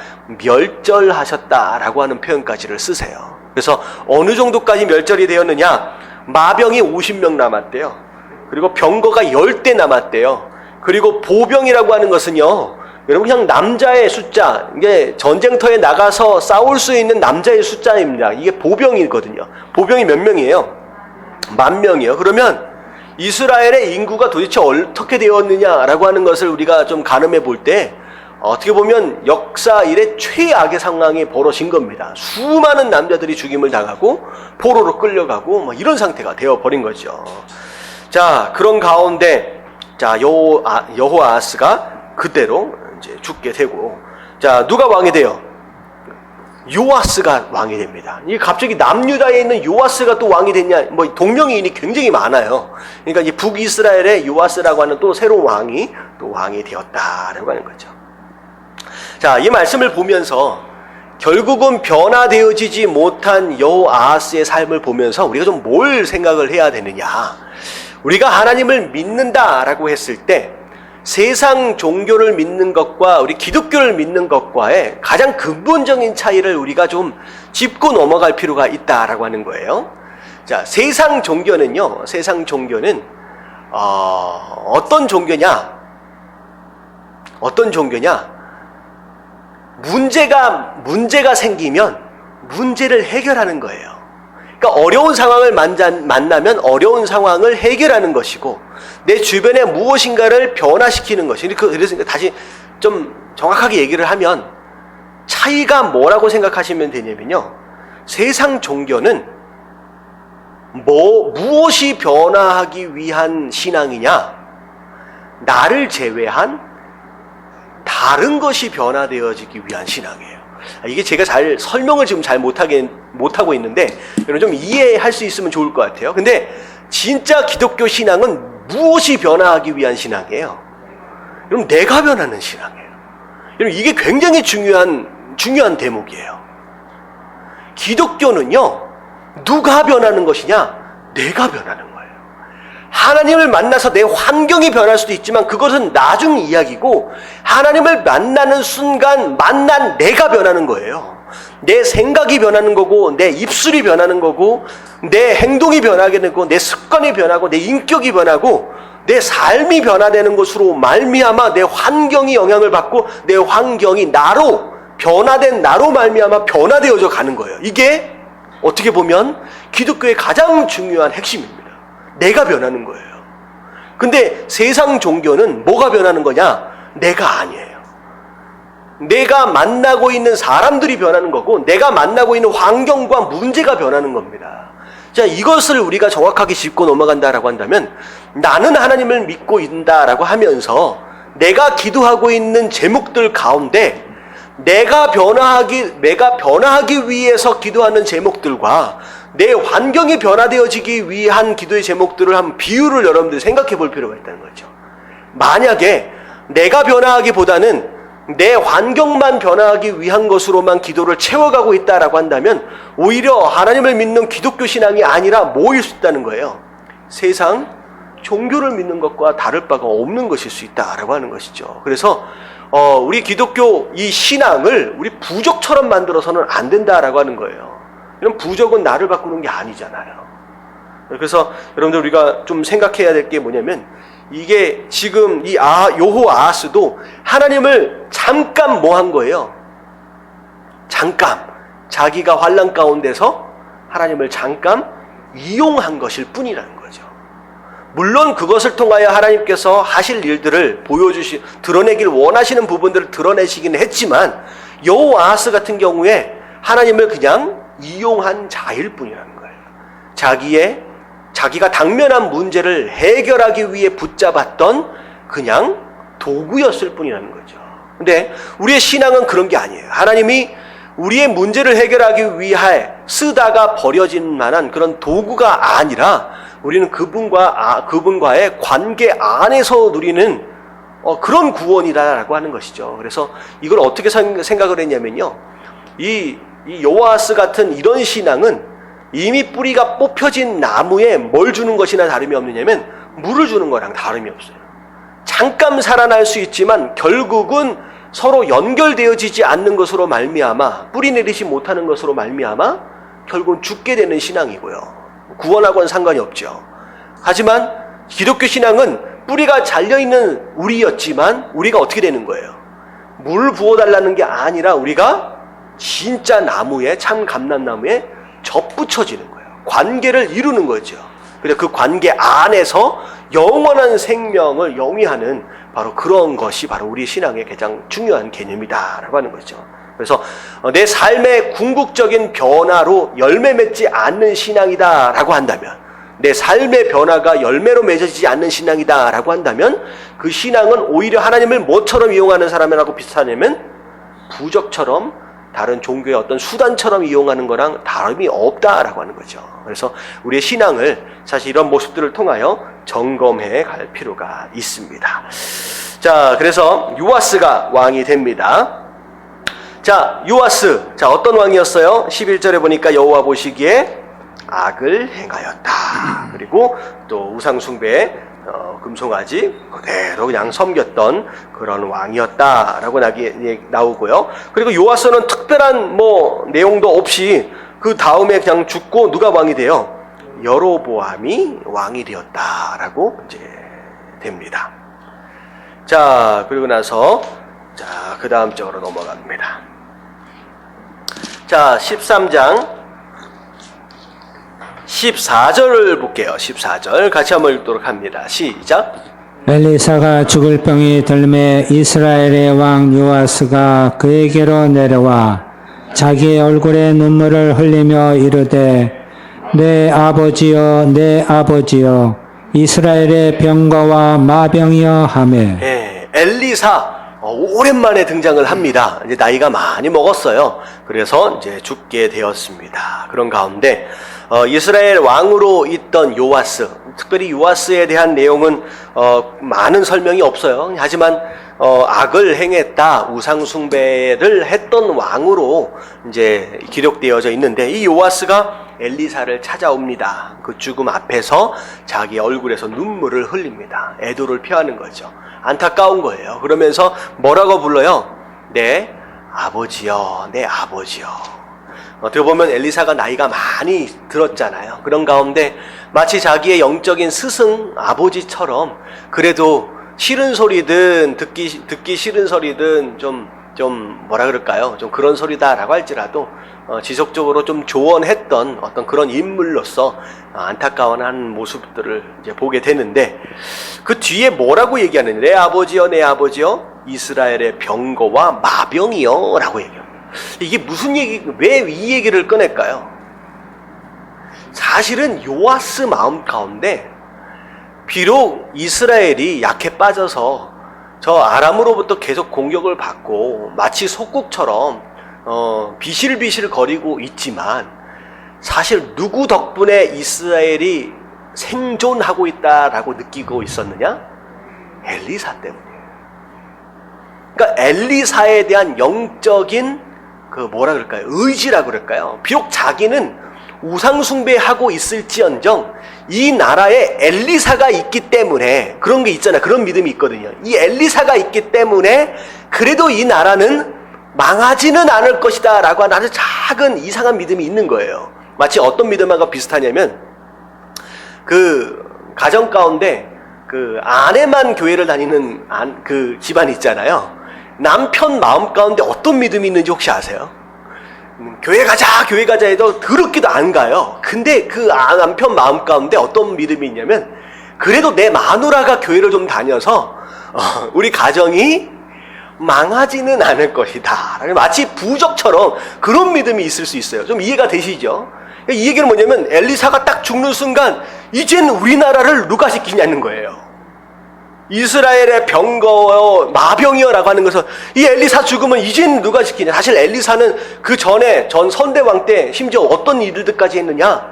멸절하셨다라고 하는 표현까지를 쓰세요. 그래서 어느 정도까지 멸절이 되었느냐? 마병이 50명 남았대요. 그리고 병거가 10대 남았대요. 그리고 보병이라고 하는 것은요, 여러분 그냥 남자의 숫자, 이게 전쟁터에 나가서 싸울 수 있는 남자의 숫자입니다. 이게 보병이거든요. 보병이 몇 명이에요? 10,000명이에요. 그러면 이스라엘의 인구가 도대체 어떻게 되었느냐라고 하는 것을 우리가 좀 가늠해 볼 때 어떻게 보면 역사 이래 최악의 상황이 벌어진 겁니다. 수많은 남자들이 죽임을 당하고 포로로 끌려가고 이런 상태가 되어버린 거죠. 자, 그런 가운데 자, 여호아하스가 그대로 이제 죽게 되고, 자, 누가 왕이 돼요? 요아스가 왕이 됩니다. 이 갑자기 남유다에 있는 요아스가 또 왕이 됐냐? 뭐 동명이인이 굉장히 많아요. 그러니까 이 북이스라엘의 요아스라고 하는 또 새로운 왕이 또 왕이 되었다라고 하는 거죠. 자, 이 말씀을 보면서 결국은 변화되어지지 못한 여호아하스의 삶을 보면서 우리가 좀 뭘 생각을 해야 되느냐? 우리가 하나님을 믿는다라고 했을 때 세상 종교를 믿는 것과 우리 기독교를 믿는 것과의 가장 근본적인 차이를 우리가 좀 짚고 넘어갈 필요가 있다라고 하는 거예요. 자, 세상 종교는 어떤 종교냐? 문제가 생기면 문제를 해결하는 거예요. 그러니까 어려운 상황을 만나면 어려운 상황을 해결하는 것이고, 내 주변에 무엇인가를 변화시키는 것이. 그래서 다시 좀 정확하게 얘기를 하면 차이가 뭐라고 생각하시면 되냐면요, 세상 종교는 무엇이 변화하기 위한 신앙이냐? 나를 제외한 다른 것이 변화되어지기 위한 신앙이에요. 이게 제가 잘 설명을 지금 잘 못하고 있는데 여러분 좀 이해할 수 있으면 좋을 것 같아요. 근데 진짜 기독교 신앙은 무엇이 변화하기 위한 신앙이에요? 여러분, 내가 변하는 신앙이에요. 여러분, 이게 굉장히 중요한 대목이에요. 기독교는요, 누가 변하는 것이냐? 내가 변하는 거예요. 하나님을 만나서 내 환경이 변할 수도 있지만 그것은 나중 이야기고, 하나님을 만나는 순간 만난 내가 변하는 거예요. 내 생각이 변하는 거고, 내 입술이 변하는 거고, 내 행동이 변하게 되고, 내 습관이 변하고, 내 인격이 변하고, 내 삶이 변화되는 것으로 말미암아 내 환경이 영향을 받고, 내 환경이 변화된 나로 말미암아 변화되어져 가는 거예요. 이게 어떻게 보면 기독교의 가장 중요한 핵심입니다. 내가 변하는 거예요. 근데 세상 종교는 뭐가 변하는 거냐? 내가 아니에요. 내가 만나고 있는 사람들이 변하는 거고, 내가 만나고 있는 환경과 문제가 변하는 겁니다. 자, 이것을 우리가 정확하게 짚고 넘어간다라고 한다면, 나는 하나님을 믿고 있다라고 하면서 내가 기도하고 있는 제목들 가운데 내가 변화하기 위해서 기도하는 제목들과 내 환경이 변화되어지기 위한 기도의 제목들을 한번 비율을 여러분들이 생각해 볼 필요가 있다는 거죠. 만약에 내가 변화하기보다는 내 환경만 변화하기 위한 것으로만 기도를 채워가고 있다라고 한다면 오히려 하나님을 믿는 기독교 신앙이 아니라 뭐일 수 있다는 거예요? 세상 종교를 믿는 것과 다를 바가 없는 것일 수 있다라고 하는 것이죠. 그래서 우리 기독교 이 신앙을 우리 부족처럼 만들어서는 안 된다라고 하는 거예요. 이런 부족은 나를 바꾸는 게 아니잖아요. 그래서 여러분들 우리가 좀 생각해야 될 게 뭐냐면, 이게 지금 이 여호아하스도 하나님을 잠깐 뭐 한 거예요? 잠깐 자기가 환난 가운데서 하나님을 잠깐 이용한 것일 뿐이라는 거죠. 물론 그것을 통하여 하나님께서 하실 일들을 드러내길 원하시는 부분들을 드러내시긴 했지만, 여호아하스 같은 경우에 하나님을 그냥 이용한 자일 뿐이라는 거예요. 자기가 당면한 문제를 해결하기 위해 붙잡았던 그냥 도구였을 뿐이라는 거죠. 근데 우리의 신앙은 그런 게 아니에요. 하나님이 우리의 문제를 해결하기 위해 쓰다가 버려진 만한 그런 도구가 아니라 우리는 그분과의 관계 안에서 누리는 그런 구원이다라고 하는 것이죠. 그래서 이걸 어떻게 생각을 했냐면요, 이 여호아하스 같은 이런 신앙은 이미 뿌리가 뽑혀진 나무에 뭘 주는 것이나 다름이 없느냐면 물을 주는 거랑 다름이 없어요. 잠깐 살아날 수 있지만 결국은 서로 연결되어지지 않는 것으로 말미암아, 뿌리 내리지 못하는 것으로 말미암아 결국은 죽게 되는 신앙이고요. 구원하고는 상관이 없죠. 하지만 기독교 신앙은 뿌리가 잘려있는 우리였지만 우리가 어떻게 되는 거예요? 물 부어달라는 게 아니라 우리가 진짜 나무에, 참 감람나무에 접붙여지는 거예요. 관계를 이루는 거죠. 그래서 그 관계 안에서 영원한 생명을 영위하는 바로 그런 것이 바로 우리 신앙의 가장 중요한 개념이다라고 하는 거죠. 그래서 내 삶의 궁극적인 변화로 열매 맺지 않는 신앙이다라고 한다면, 내 삶의 변화가 열매로 맺어지지 않는 신앙이다라고 한다면 그 신앙은 오히려 하나님을 뭐처럼 이용하는 사람이라고 비슷하냐면 부적처럼 다른 종교의 어떤 수단처럼 이용하는 거랑 다름이 없다라고 하는 거죠. 그래서 우리의 신앙을 사실 이런 모습들을 통하여 점검해 갈 필요가 있습니다. 자, 그래서 요아스가 왕이 됩니다. 자, 요아스. 자, 어떤 왕이었어요? 11절에 보니까 여호와 보시기에 악을 행하였다. 그리고 또 우상숭배, 금송아지 그대로 그냥 섬겼던 그런 왕이었다라고 나오고요. 그리고 요아스는 특별한 내용도 없이 그 다음에 그냥 죽고 누가 왕이 돼요? 여로보암이 왕이 되었다라고 이제 됩니다. 자, 그리고 나서 그 다음 쪽으로 넘어갑니다. 자, 13장 14절을 볼게요. 14절 같이 한번 읽도록 합니다. 시작. 엘리사가 죽을 병이 들매 이스라엘의 왕 요아스가 그에게로 내려와 자기의 얼굴에 눈물을 흘리며 이르되 내 아버지여 내 아버지여 이스라엘의 병거와 마병이여 하매. 예, 엘리사 오랜만에 등장을 합니다. 이제 나이가 많이 먹었어요. 그래서 이제 죽게 되었습니다. 그런 가운데 이스라엘 왕으로 있던 요아스, 특별히 요아스에 대한 내용은 많은 설명이 없어요. 하지만 악을 행했다, 우상 숭배를 했던 왕으로 이제 기록되어져 있는데 이 요아스가 엘리사를 찾아옵니다. 그 죽음 앞에서 자기 얼굴에서 눈물을 흘립니다. 애도를 표하는 거죠. 안타까운 거예요. 그러면서 뭐라고 불러요? 내 아버지여, 내 아버지여. 어떻게 보면 엘리사가 나이가 많이 들었잖아요. 그런 가운데 마치 자기의 영적인 스승 아버지처럼 그래도 싫은 소리든 듣기 싫은 소리든 좀 뭐라 그럴까요? 좀 그런 소리다라고 할지라도 지속적으로 좀 조언했던 어떤 그런 인물로서 안타까워하는 모습들을 이제 보게 되는데 그 뒤에 뭐라고 얘기하느냐? 내 아버지여, 내 아버지여, 이스라엘의 병거와 마병이여 라고 얘기합니다. 이게 무슨 얘기, 왜 이 얘기를 꺼낼까요? 사실은 요아스 마음 가운데 비록 이스라엘이 약해 빠져서 저 아람으로부터 계속 공격을 받고 마치 속국처럼 비실비실 거리고 있지만 사실 누구 덕분에 이스라엘이 생존하고 있다라고 느끼고 있었느냐? 엘리사 때문이에요. 그러니까 엘리사에 대한 영적인 뭐라 그럴까요? 의지라고 그럴까요? 비록 자기는 우상숭배하고 있을지언정 이 나라에 엘리사가 있기 때문에 그런 게 있잖아요. 그런 믿음이 있거든요. 이 엘리사가 있기 때문에 그래도 이 나라는 망하지는 않을 것이다 라고 하는 아주 작은 이상한 믿음이 있는 거예요. 마치 어떤 믿음하고 비슷하냐면 그 가정 가운데 그 아내만 교회를 다니는 그 집안이 있잖아요. 남편 마음 가운데 어떤 믿음이 있는지 혹시 아세요? 교회 가자 해도 더럽게도 안 가요. 근데 그 남편 마음 가운데 어떤 믿음이 있냐면 그래도 내 마누라가 교회를 좀 다녀서 우리 가정이 망하지는 않을 것이다. 마치 부적처럼 그런 믿음이 있을 수 있어요. 좀 이해가 되시죠? 이 얘기는 뭐냐면 엘리사가 딱 죽는 순간 이젠 우리나라를 누가 지키냐는 거예요. 이스라엘의 병거 마병이여라고 하는 것은 이 엘리사 죽으면 이젠 누가 지키냐. 사실 엘리사는 그 전에 전 선대왕 때 심지어 어떤 일들까지 했느냐.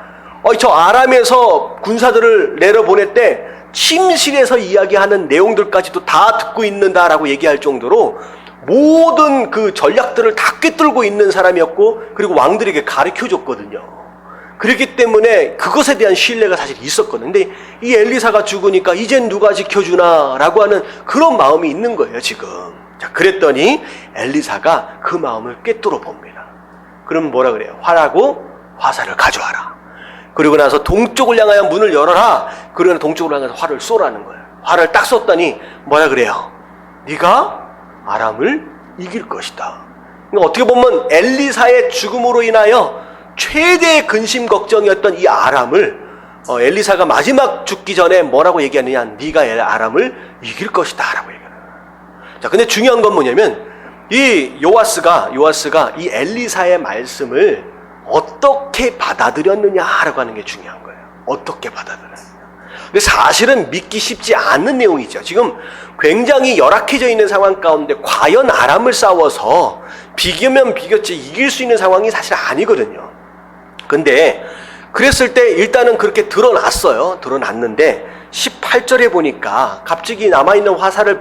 저 아람에서 군사들을 내려보낼 때 침실에서 이야기하는 내용들까지도 다 듣고 있는다라고 얘기할 정도로 모든 그 전략들을 다 꿰뚫고 있는 사람이었고 그리고 왕들에게 가르쳐줬거든요. 그렇기 때문에 그것에 대한 신뢰가 사실 있었거든요. 근데 이 엘리사가 죽으니까 이젠 누가 지켜주나 라고 하는 그런 마음이 있는 거예요 지금. 자, 그랬더니 엘리사가 그 마음을 꿰뚫어 봅니다. 그럼 뭐라 그래요? 활하고 화살을 가져와라. 그리고 나서 동쪽을 향하여 문을 열어라. 그러나 동쪽으로 향해서 활을 쏘라는 거예요. 활을 딱 쏘더니 뭐라 그래요? 네가 아람을 이길 것이다. 그러니까 어떻게 보면 엘리사의 죽음으로 인하여 최대의 근심 걱정이었던 이 아람을 엘리사가 마지막 죽기 전에 뭐라고 얘기하느냐? 네가 아람을 이길 것이다 라고 얘기하는 거예요. 자, 근데 중요한 건 뭐냐면 이 요아스가 이 엘리사의 말씀을 어떻게 받아들였느냐라고 하는 게 중요한 거예요. 어떻게 받아들였느냐. 근데 사실은 믿기 쉽지 않은 내용이죠. 지금 굉장히 열악해져 있는 상황 가운데 과연 아람을 싸워서 비기면 비겼지 이길 수 있는 상황이 사실 아니거든요. 근데 그랬을 때 일단은 그렇게 드러났어요. 드러났는데 18절에 보니까 갑자기 남아있는 화살을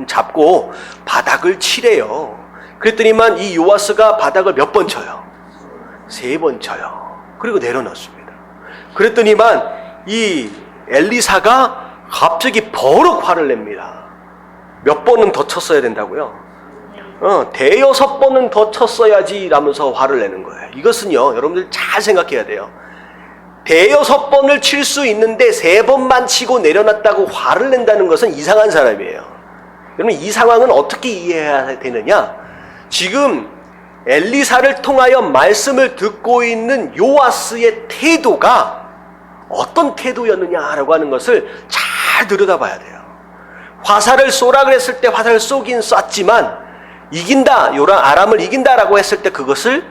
잡고 바닥을 치래요. 그랬더니만 이 요아스가 바닥을 몇 번 쳐요? 3번 쳐요. 그리고 내려놓습니다. 그랬더니만 이 엘리사가 갑자기 버럭 화를 냅니다. 몇 번은 더 쳤어야 된다고요? 6번은 더 쳤어야지 라면서 화를 내는 거예요. 이것은요, 여러분들 잘 생각해야 돼요. 6번을 칠 수 있는데 3번만 치고 내려놨다고 화를 낸다는 것은 이상한 사람이에요. 여러분, 이 상황은 어떻게 이해해야 되느냐? 지금 엘리사를 통하여 말씀을 듣고 있는 요아스의 태도가 어떤 태도였느냐라고 하는 것을 잘 들여다봐야 돼요. 화살을 쏘라 그랬을 때 화살을 쏘긴 쐈지만 이긴다, 아람을 이긴다라고 했을 때 그것을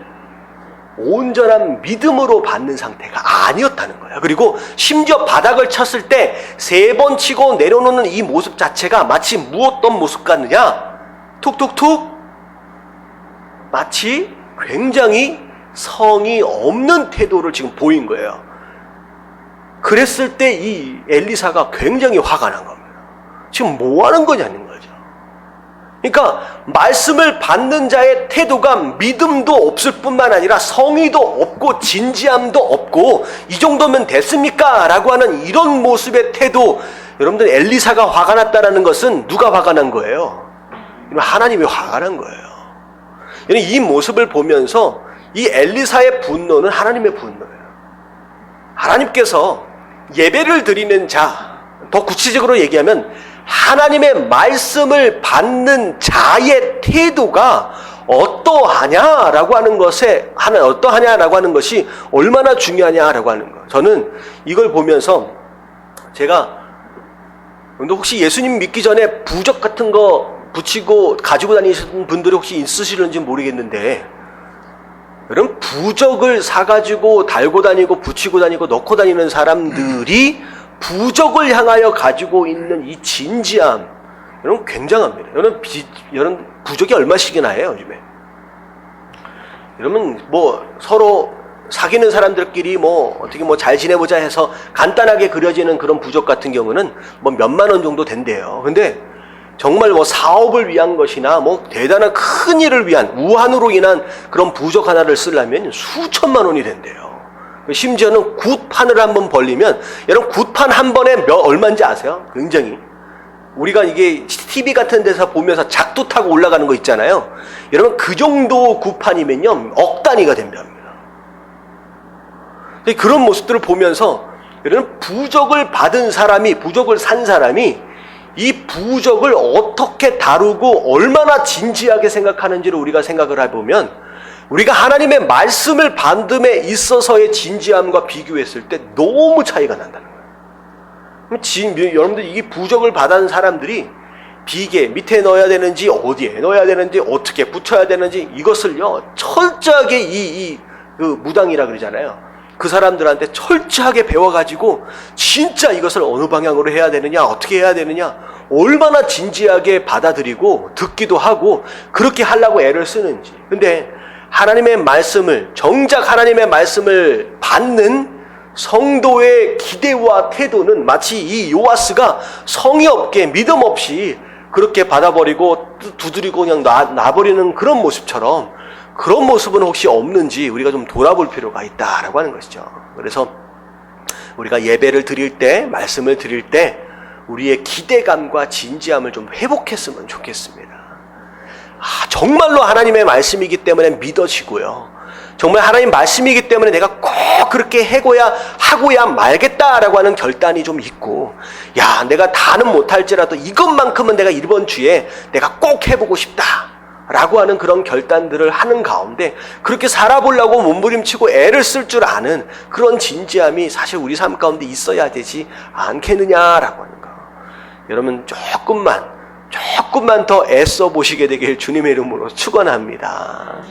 온전한 믿음으로 받는 상태가 아니었다는 거예요. 그리고 심지어 바닥을 쳤을 때 3번 치고 내려놓는 이 모습 자체가 마치 어떤 모습 같느냐? 툭툭툭 마치 굉장히 성이 없는 태도를 지금 보인 거예요. 그랬을 때 이 엘리사가 굉장히 화가 난 겁니다. 지금 뭐 하는 거냐는 거죠. 그러니까 말씀을 받는 자의 태도가 믿음도 없을 뿐만 아니라 성의도 없고 진지함도 없고 이 정도면 됐습니까? 라고 하는 이런 모습의 태도. 여러분들, 엘리사가 화가 났다는 것은 누가 화가 난 거예요? 하나님이 화가 난 거예요. 이 모습을 보면서 이 엘리사의 분노는 하나님의 분노예요. 하나님께서 예배를 드리는 자, 더 구체적으로 얘기하면 하나님의 말씀을 받는 자의 태도가 어떠하냐라고 하는 것이 얼마나 중요하냐라고 하는 거. 저는 이걸 보면서 제가, 혹시 예수님 믿기 전에 부적 같은 거 붙이고 가지고 다니시는 분들이 혹시 있으시는지 모르겠는데, 여러분, 부적을 사가지고 달고 다니고 붙이고 다니고 넣고 다니는 사람들이 부적을 향하여 가지고 있는 이 진지함, 여러분, 굉장합니다. 여러분, 부적이 얼마씩이나 해요, 요즘에? 여러분, 서로 사귀는 사람들끼리 어떻게 잘 지내보자 해서 간단하게 그려지는 그런 부적 같은 경우는 몇만 원 정도 된대요. 근데 정말 사업을 위한 것이나 대단한 큰 일을 위한 우환으로 인한 그런 부적 하나를 쓰려면 수천만 원이 된대요. 심지어는 굿판을 한번 벌리면, 여러분, 굿판 한 번에 얼마인지 아세요? 굉장히. 우리가 이게 TV 같은 데서 보면서 작두 타고 올라가는 거 있잖아요. 여러분, 그 정도 굿판이면요, 억 단위가 된답니다. 그런 모습들을 보면서, 여러분, 부적을 산 사람이 이 부적을 어떻게 다루고 얼마나 진지하게 생각하는지를 우리가 생각을 해보면, 우리가 하나님의 말씀을 받음에 있어서의 진지함과 비교했을 때 너무 차이가 난다는 거예요. 여러분들, 이 부적을 받은 사람들이 비계 밑에 넣어야 되는지, 어디에 넣어야 되는지, 어떻게 붙여야 되는지, 이것을요 철저하게 그 무당이라 그러잖아요. 그 사람들한테 철저하게 배워가지고 진짜 이것을 어느 방향으로 해야 되느냐, 어떻게 해야 되느냐, 얼마나 진지하게 받아들이고 듣기도 하고 그렇게 하려고 애를 쓰는지. 근데 정작 하나님의 말씀을 받는 성도의 기대와 태도는 마치 이 요아스가 성의 없게 믿음 없이 그렇게 받아버리고 두드리고 그냥 놔버리는 그런 모습처럼, 그런 모습은 혹시 없는지 우리가 좀 돌아볼 필요가 있다라고 하는 것이죠. 그래서 우리가 예배를 드릴 때, 말씀을 드릴 때 우리의 기대감과 진지함을 좀 회복했으면 좋겠습니다. 정말로 하나님의 말씀이기 때문에 믿어지고요, 정말 하나님 말씀이기 때문에 내가 꼭 그렇게 하고야 말겠다라고 하는 결단이 좀 있고, 내가 다는 못할지라도 이것만큼은 내가 이번 주에 내가 꼭 해보고 싶다 라고 하는 그런 결단들을 하는 가운데, 그렇게 살아보려고 몸부림치고 애를 쓸 줄 아는 그런 진지함이 사실 우리 삶 가운데 있어야 되지 않겠느냐라고 하는 거. 여러분, 조금만 더 애써 보시게 되길 주님의 이름으로 축원합니다.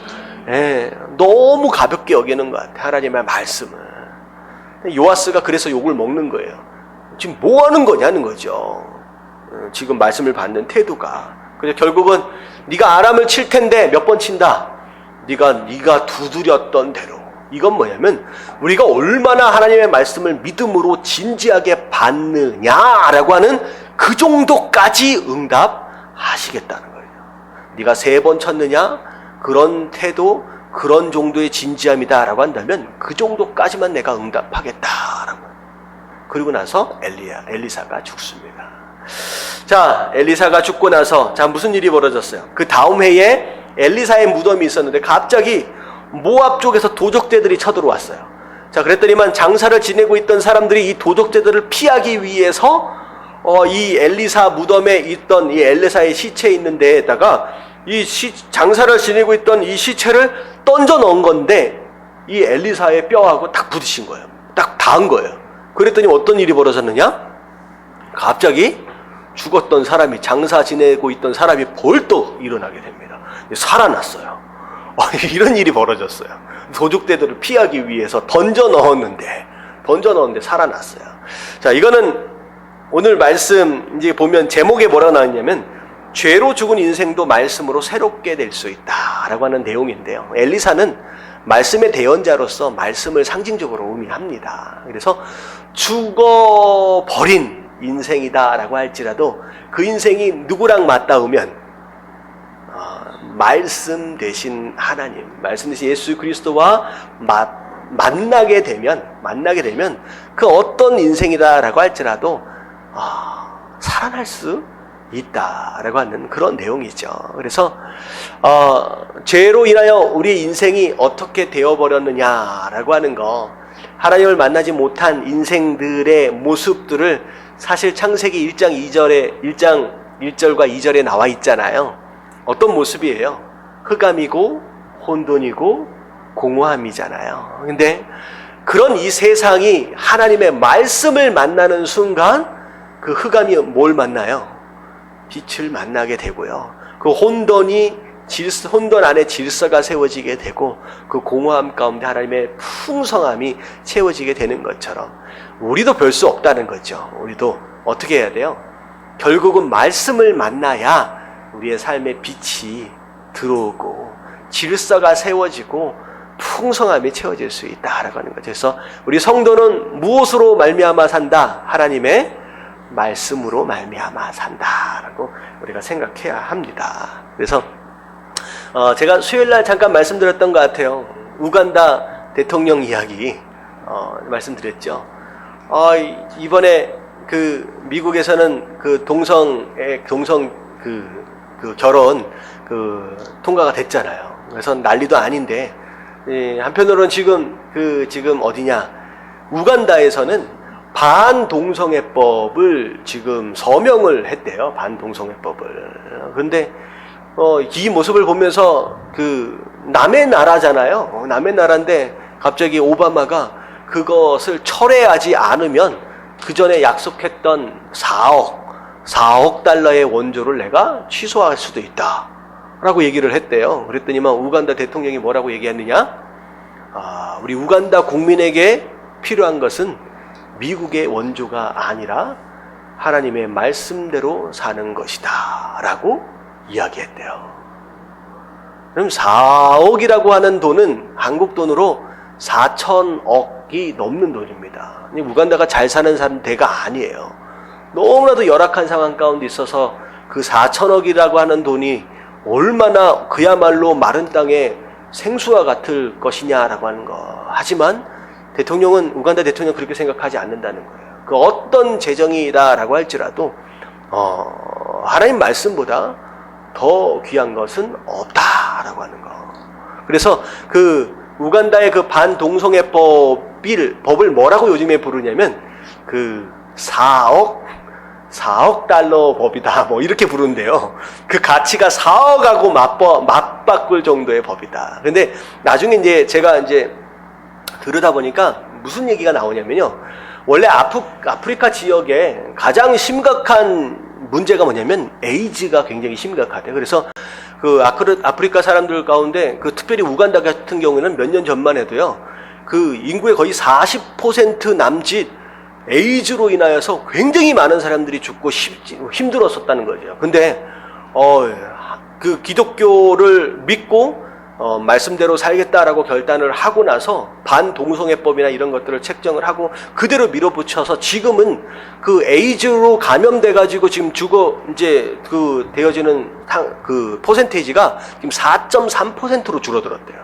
너무 가볍게 여기는 것 같아요, 하나님의 말씀을. 요아스가 그래서 욕을 먹는 거예요. 지금 뭐 하는 거냐는 거죠. 지금 말씀을 받는 태도가. 그래서 결국은 네가 아람을 칠 텐데 몇 번 친다. 네가 두드렸던 대로. 이건 뭐냐면 우리가 얼마나 하나님의 말씀을 믿음으로 진지하게 받느냐라고 하는 그 정도까지 응답하시겠다는 거예요. 네가 3번 쳤느냐? 그런 태도, 그런 정도의 진지함이다라고 한다면 그 정도까지만 내가 응답하겠다라고. 그리고 나서 엘리사가 죽습니다. 자, 엘리사가 죽고 나서 자 무슨 일이 벌어졌어요? 그 다음 해에 엘리사의 무덤이 있었는데 갑자기 모압 쪽에서 도적대들이 쳐들어왔어요. 자, 그랬더니만 장사를 지내고 있던 사람들이 이 도적대들을 피하기 위해서 이 엘리사 무덤에 있던 이 엘리사의 시체 있는 데에다가 장사를 지내고 있던 이 시체를 던져 넣은 건데 이 엘리사의 뼈하고 딱 부딪힌 거예요. 딱 닿은 거예요. 그랬더니 어떤 일이 벌어졌느냐? 갑자기 죽었던 사람이, 장사 지내고 있던 사람이 벌떡 일어나게 됩니다. 살아났어요. 이런 일이 벌어졌어요. 도둑대들을 피하기 위해서 던져 넣었는데 살아났어요. 자, 이거는 오늘 말씀 이제 보면 제목에 뭐라고 나왔냐면 죄로 죽은 인생도 말씀으로 새롭게 될 수 있다라고 하는 내용인데요. 엘리사는 말씀의 대언자로서 말씀을 상징적으로 의미합니다. 그래서 죽어버린 인생이다라고 할지라도 그 인생이 누구랑 맞닿으면 말씀 되신 하나님, 말씀 되신 예수 그리스도와 만나게 되면 그 어떤 인생이다라고 할지라도 살아날 수 있다라고 하는 그런 내용이죠. 그래서 죄로 인하여 우리의 인생이 어떻게 되어버렸느냐라고 하는 거, 하나님을 만나지 못한 인생들의 모습들을 사실 창세기 1장 1절과 2절에 나와 있잖아요. 어떤 모습이에요? 흑암이고 혼돈이고 공허함이잖아요. 근데 그런 이 세상이 하나님의 말씀을 만나는 순간 그 흑암이 뭘 만나요? 빛을 만나게 되고요. 그 혼돈 안에 질서가 세워지게 되고 그 공허함 가운데 하나님의 풍성함이 채워지게 되는 것처럼 우리도 별 수 없다는 거죠. 우리도 어떻게 해야 돼요? 결국은 말씀을 만나야 우리의 삶에 빛이 들어오고 질서가 세워지고 풍성함이 채워질 수 있다라고 하는 거죠. 그래서 우리 성도는 무엇으로 말미암아 산다? 하나님의 말씀으로 말미암아 산다라고 우리가 생각해야 합니다. 그래서 제가 수요일날 잠깐 말씀드렸던 것 같아요. 우간다 대통령 이야기 말씀드렸죠. 이번에 그 미국에서는 그 동성 결혼 통과가 됐잖아요. 그래서 난리도 아닌데 한편으로는 지금 어디냐? 우간다에서는 반동성애법을 지금 서명을 했대요. 반동성애법을. 근데 이 모습을 보면서 남의 나라잖아요. 남의 나라인데 갑자기 오바마가 그것을 철회하지 않으면 그 전에 약속했던 4억 달러의 원조를 내가 취소할 수도 있다 라고 얘기를 했대요. 그랬더니만 우간다 대통령이 뭐라고 얘기했느냐? 우리 우간다 국민에게 필요한 것은 미국의 원조가 아니라 하나님의 말씀대로 사는 것이다 라고 이야기했대요. 그럼 4억이라고 하는 돈은 한국 돈으로 4천억이 넘는 돈입니다. 우간다가 잘 사는 데가 아니에요. 너무나도 열악한 상황 가운데 있어서 그 4천억이라고 하는 돈이 얼마나 그야말로 마른 땅에 생수와 같을 것이냐라고 하는 거. 하지만 우간다 대통령은 그렇게 생각하지 않는다는 거예요. 그 어떤 재정이다라고 할지라도 하나님 말씀보다 더 귀한 것은 없다라고 하는 거. 그래서 그 우간다의 그 반동성애법을 뭐라고 요즘에 부르냐면 4억 달러 법이다. 뭐 이렇게 부른대요. 그 가치가 4억하고 맞바꿀 정도의 법이다. 근데 나중에 제가 들으다 보니까 무슨 얘기가 나오냐면요. 원래 아프리카 지역에 가장 심각한 문제가 뭐냐면 에이즈가 굉장히 심각하대요. 그래서 그 아프리카 사람들 가운데 특별히 우간다 같은 경우에는 몇 년 전만 해도요. 그 인구의 거의 40% 남짓 에이즈로 인하여서 굉장히 많은 사람들이 죽고 힘들었었다는 거죠. 근데 그 기독교를 믿고 말씀대로 살겠다라고 결단을 하고 나서 반동성애법이나 이런 것들을 책정을 하고 그대로 밀어붙여서 지금은 그 에이즈로 감염돼가지고 지금 이제 그 되어지는 그 퍼센테이지가 지금 4.3%로 줄어들었대요.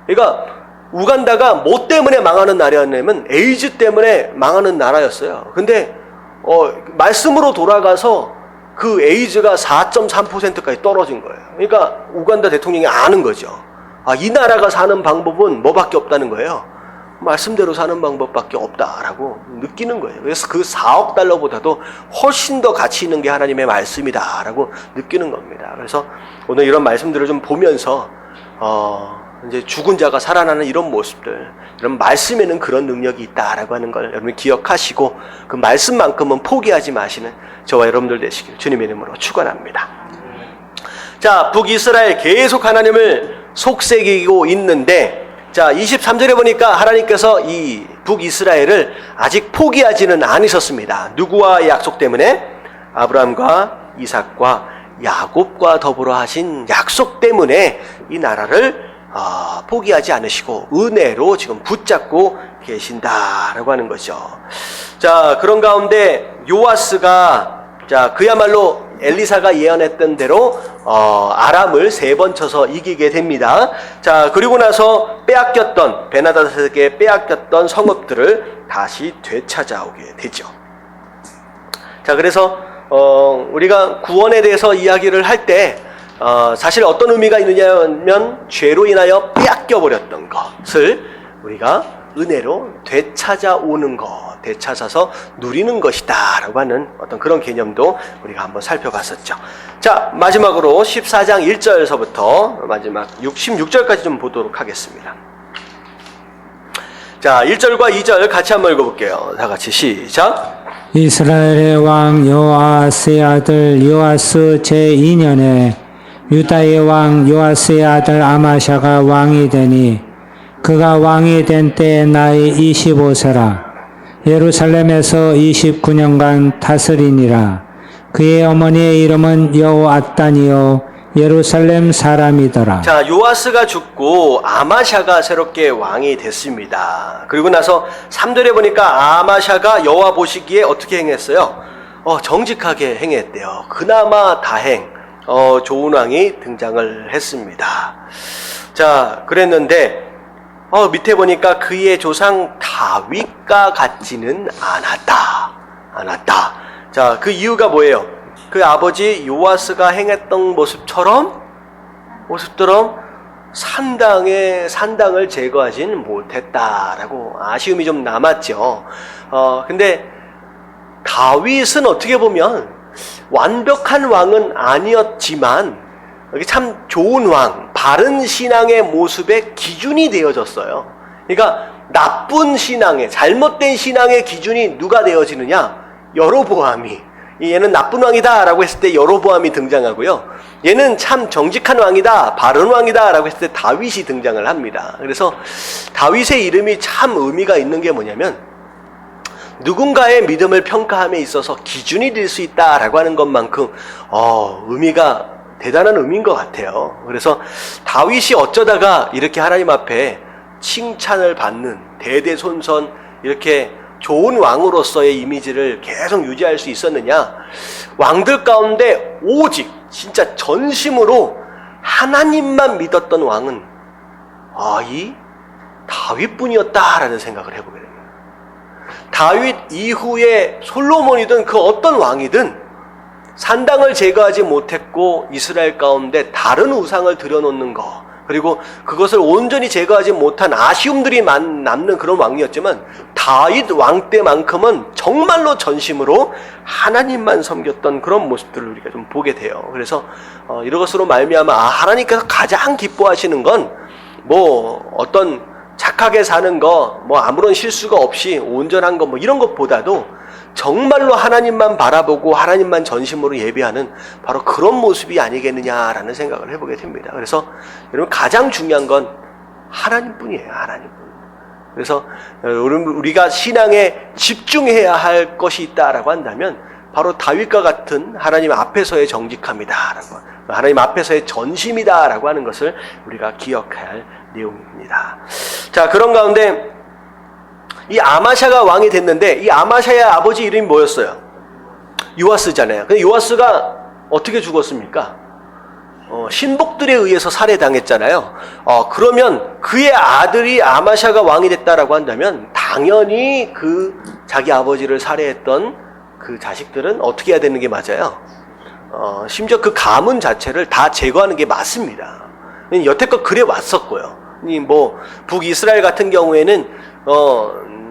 그러니까 우간다가 뭐 때문에 망하는 나라였냐면 에이즈 때문에 망하는 나라였어요. 근데 말씀으로 돌아가서 그 에이즈가 4.3%까지 떨어진 거예요. 그러니까 우간다 대통령이 아는 거죠. 이 나라가 사는 방법은 뭐밖에 없다는 거예요. 말씀대로 사는 방법밖에 없다라고 느끼는 거예요. 그래서 그 4억 달러보다도 훨씬 더 가치 있는 게 하나님의 말씀이다라고 느끼는 겁니다. 그래서 오늘 이런 말씀들을 좀 보면서 이제 죽은 자가 살아나는 이런 모습들, 이런 말씀에는 그런 능력이 있다라고 하는 걸 여러분이 기억하시고 그 말씀만큼은 포기하지 마시는 저와 여러분들 되시길 주님의 이름으로 축원합니다. 자, 북이스라엘 계속 하나님을 속삭이고 있는데, 자 23절에 보니까 하나님께서 이 북이스라엘을 아직 포기하지는 않으셨습니다. 누구와의 약속 때문에? 아브라함과 이삭과 야곱과 더불어 하신 약속 때문에 이 나라를 포기하지 않으시고 은혜로 지금 붙잡고 계신다라고 하는 거죠. 자, 그런 가운데 요아스가 그야말로 엘리사가 예언했던 대로 아람을 3번 쳐서 이기게 됩니다. 자, 그리고 나서 베나다닷에게 빼앗겼던 성읍들을 다시 되찾아오게 되죠. 자, 그래서 우리가 구원에 대해서 이야기를 할 때 사실 어떤 의미가 있느냐면 죄로 인하여 빼앗겨버렸던 것을 우리가 은혜로 되찾아오는 것, 되찾아서 누리는 것이다 라고 하는 어떤 그런 개념도 우리가 한번 살펴봤었죠. 자, 마지막으로 14장 1절서부터 마지막 16절까지 좀 보도록 하겠습니다. 자, 1절과 2절 같이 한번 읽어볼게요. 다 같이 시작. 이스라엘의 왕 요아스의 아들 요아스 제2년에 유다의 왕 요아스의 아들 아마샤가 왕이 되니 그가 왕이 된 때에 나이 25세라. 예루살렘에서 29년간 다스리니라. 그의 어머니의 이름은 여호앗단이요 예루살렘 사람이더라. 자, 요아스가 죽고 아마샤가 새롭게 왕이 됐습니다. 그리고 나서 3절에 보니까 아마샤가 여호와 보시기에 어떻게 행했어요? 정직하게 행했대요. 그나마 다행, 좋은 왕이 등장을 했습니다. 자, 그랬는데 밑에 보니까 그의 조상 다윗과 같지는 않았다. 자, 그 이유가 뭐예요? 그 아버지 요아스가 행했던 모습처럼 산당을 제거하지는 못했다라고 아쉬움이 좀 남았죠. 근데 다윗은 어떻게 보면 완벽한 왕은 아니었지만 여기 참 좋은 왕, 바른 신앙의 모습의 기준이 되어졌어요. 그러니까 나쁜 신앙의, 잘못된 신앙의 기준이 누가 되어지느냐? 여로보암이. 얘는 나쁜 왕이다 라고 했을 때 여로보암이 등장하고요. 얘는 참 정직한 왕이다, 바른 왕이다 라고 했을 때 다윗이 등장을 합니다. 그래서 다윗의 이름이 참 의미가 있는 게 뭐냐면 누군가의 믿음을 평가함에 있어서 기준이 될 수 있다라고 하는 것만큼 의미가 대단한 의미인 것 같아요. 그래서 다윗이 어쩌다가 이렇게 하나님 앞에 칭찬을 받는 대대손손 이렇게 좋은 왕으로서의 이미지를 계속 유지할 수 있었느냐? 왕들 가운데 오직 진짜 전심으로 하나님만 믿었던 왕은 이 다윗뿐이었다라는 생각을 해보게 됩니다. 다윗 이후에 솔로몬이든 그 어떤 왕이든 산당을 제거하지 못했고 이스라엘 가운데 다른 우상을 들여놓는 것, 그리고 그것을 온전히 제거하지 못한 아쉬움들이 남는 그런 왕이었지만 다윗 왕 때만큼은 정말로 전심으로 하나님만 섬겼던 그런 모습들을 우리가 좀 보게 돼요. 그래서 이것으로 말미암아 하나님께서 가장 기뻐하시는 건 어떤 착하게 사는 거, 아무런 실수가 없이 온전한 거 이런 것보다도 정말로 하나님만 바라보고 하나님만 전심으로 예배하는 바로 그런 모습이 아니겠느냐라는 생각을 해보게 됩니다. 그래서 여러분 가장 중요한 건 하나님뿐이에요. 하나님뿐. 그래서 우리가 신앙에 집중해야 할 것이 있다라고 한다면 바로 다윗과 같은 하나님 앞에서의 정직함이다라고, 하나님 앞에서의 전심이다라고 하는 것을 우리가 기억해야 할 내용입니다. 자, 그런 가운데 이 아마샤가 왕이 됐는데 이 아마샤의 아버지 이름이 뭐였어요? 요아스잖아요. 근데 요아스가 어떻게 죽었습니까? 신복들에 의해서 살해당했잖아요. 그러면 그의 아들이 아마샤가 왕이 됐다라고 한다면 당연히 그 자기 아버지를 살해했던 그 자식들은 어떻게 해야 되는 게 맞아요? 심지어 그 가문 자체를 다 제거하는 게 맞습니다. 여태껏 그래 왔었고요. 뭐 북이스라엘 같은 경우에는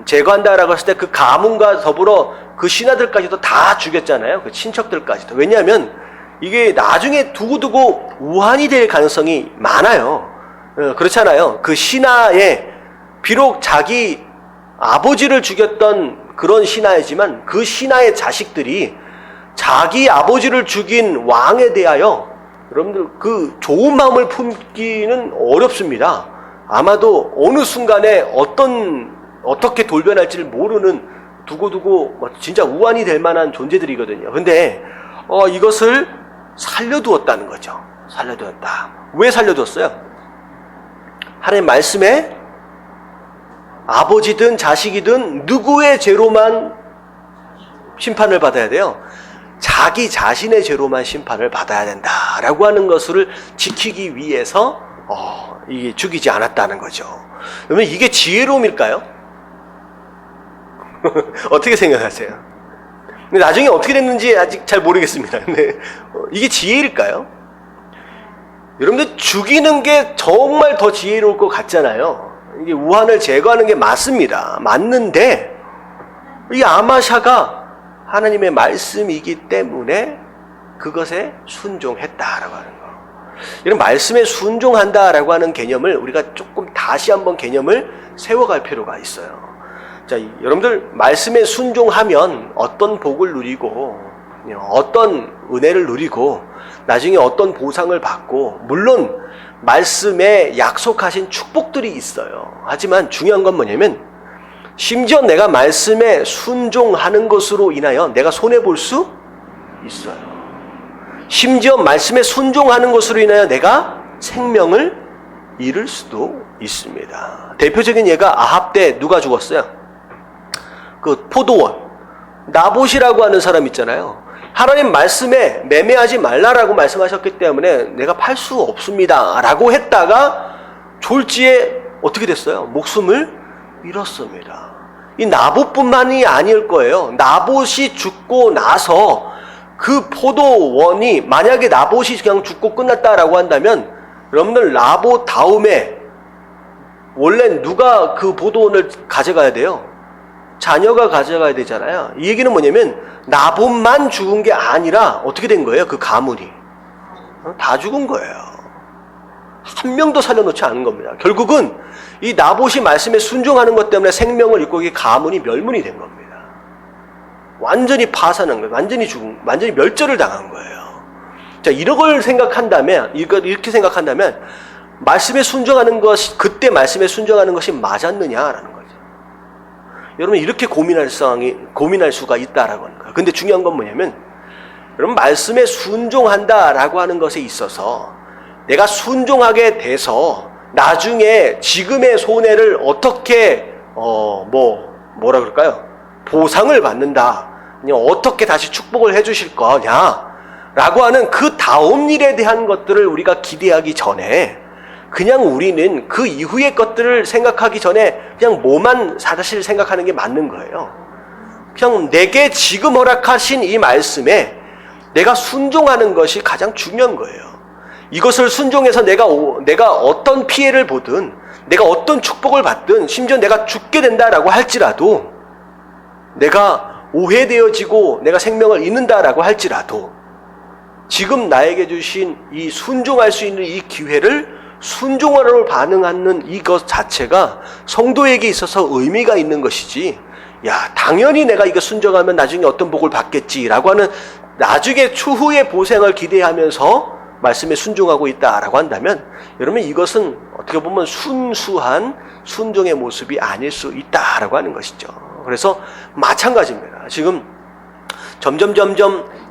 제거한다라고 했을 때 그 가문과 더불어 그 신하들까지도 다 죽였잖아요. 그 친척들까지도. 왜냐하면 이게 나중에 두고두고 우환이 될 가능성이 많아요. 그렇잖아요. 그 신하에 비록 자기 아버지를 죽였던 그런 신하이지만 그 신하의 자식들이 자기 아버지를 죽인 왕에 대하여 여러분들 그 좋은 마음을 품기는 어렵습니다. 아마도 어느 순간에 어떻게 돌변할지를 모르는 두고두고 진짜 우환이 될 만한 존재들이거든요. 근데 이것을 살려두었다는 거죠. 살려두었다. 왜 살려두었어요? 하나님 말씀에 아버지든 자식이든 누구의 죄로만 심판을 받아야 돼요? 자기 자신의 죄로만 심판을 받아야 된다라고 하는 것을 지키기 위해서 이게 죽이지 않았다는 거죠. 그러면 이게 지혜로움일까요? 어떻게 생각하세요? 근데 나중에 어떻게 됐는지 아직 잘 모르겠습니다. 근데 이게 지혜일까요? 여러분들 죽이는 게 정말 더 지혜로울 것 같잖아요. 이게 우환을 제거하는 게 맞습니다. 맞는데 이 아마샤가 하나님의 말씀이기 때문에 그것에 순종했다라고 하는 거. 이런 말씀에 순종한다라고 하는 개념을 우리가 조금 다시 한번 개념을 세워갈 필요가 있어요. 자, 여러분들 말씀에 순종하면 어떤 복을 누리고 어떤 은혜를 누리고 나중에 어떤 보상을 받고 물론 말씀에 약속하신 축복들이 있어요. 하지만 중요한 건 뭐냐면 심지어 내가 말씀에 순종하는 것으로 인하여 내가 손해볼 수 있어요. 심지어 말씀에 순종하는 것으로 인하여 내가 생명을 잃을 수도 있습니다. 대표적인 예가 아합 때 누가 죽었어요? 그 포도원 나봇이라고 하는 사람 있잖아요. 하나님 말씀에 매매하지 말라라고 말씀하셨기 때문에 내가 팔 수 없습니다 라고 했다가 졸지에 어떻게 됐어요? 목숨을 잃었습니다. 이 나봇뿐만이 아닐 거예요. 나봇이 죽고 나서 그 포도원이 만약에 나봇이 그냥 죽고 끝났다라고 한다면 여러분들 나봇 다음에 원래 누가 그 포도원을 가져가야 돼요? 자녀가 가져가야 되잖아요. 이 얘기는 뭐냐면 나봇만 죽은 게 아니라 어떻게 된 거예요? 그 가문이 다 죽은 거예요. 한 명도 살려놓지 않은 겁니다. 결국은 이 나봇이 말씀에 순종하는 것 때문에 생명을 잃고 이 가문이 멸문이 된 겁니다. 완전히 파산한 거예요. 완전히 멸절을 당한 거예요. 자, 이런 걸 생각한다면 이렇게 생각한다면 말씀에 순종하는 것이 그때 말씀에 순종하는 것이 맞았느냐라는 거죠. 여러분 이렇게 고민할 수가 있다라고 하는 거예요. 근데 중요한 건 뭐냐면 여러분 말씀에 순종한다라고 하는 것에 있어서 내가 순종하게 돼서 나중에 지금의 손해를 어떻게 뭐라 그럴까요? 보상을 받는다. 어떻게 다시 축복을 해주실 거냐라고 하는 그 다음 일에 대한 것들을 우리가 기대하기 전에 그냥 우리는 그 이후의 것들을 생각하기 전에 그냥 뭐만 사실 생각하는 게 맞는 거예요. 그냥 내게 지금 허락하신 이 말씀에 내가 순종하는 것이 가장 중요한 거예요. 이것을 순종해서 내가 어떤 피해를 보든 내가 어떤 축복을 받든 심지어 내가 죽게 된다라고 할지라도 내가 오해되어지고 내가 생명을 잃는다라고 할지라도 지금 나에게 주신 이 순종할 수 있는 이 기회를 순종하로 반응하는 이것 자체가 성도에게 있어서 의미가 있는 것이지 당연히 내가 이거 순종하면 나중에 어떤 복을 받겠지라고 하는 나중에 추후의 보상을 기대하면서 말씀에 순종하고 있다라고 한다면 여러분 이것은 어떻게 보면 순수한 순종의 모습이 아닐 수 있다라고 하는 것이죠. 그래서 마찬가지입니다. 지금 점점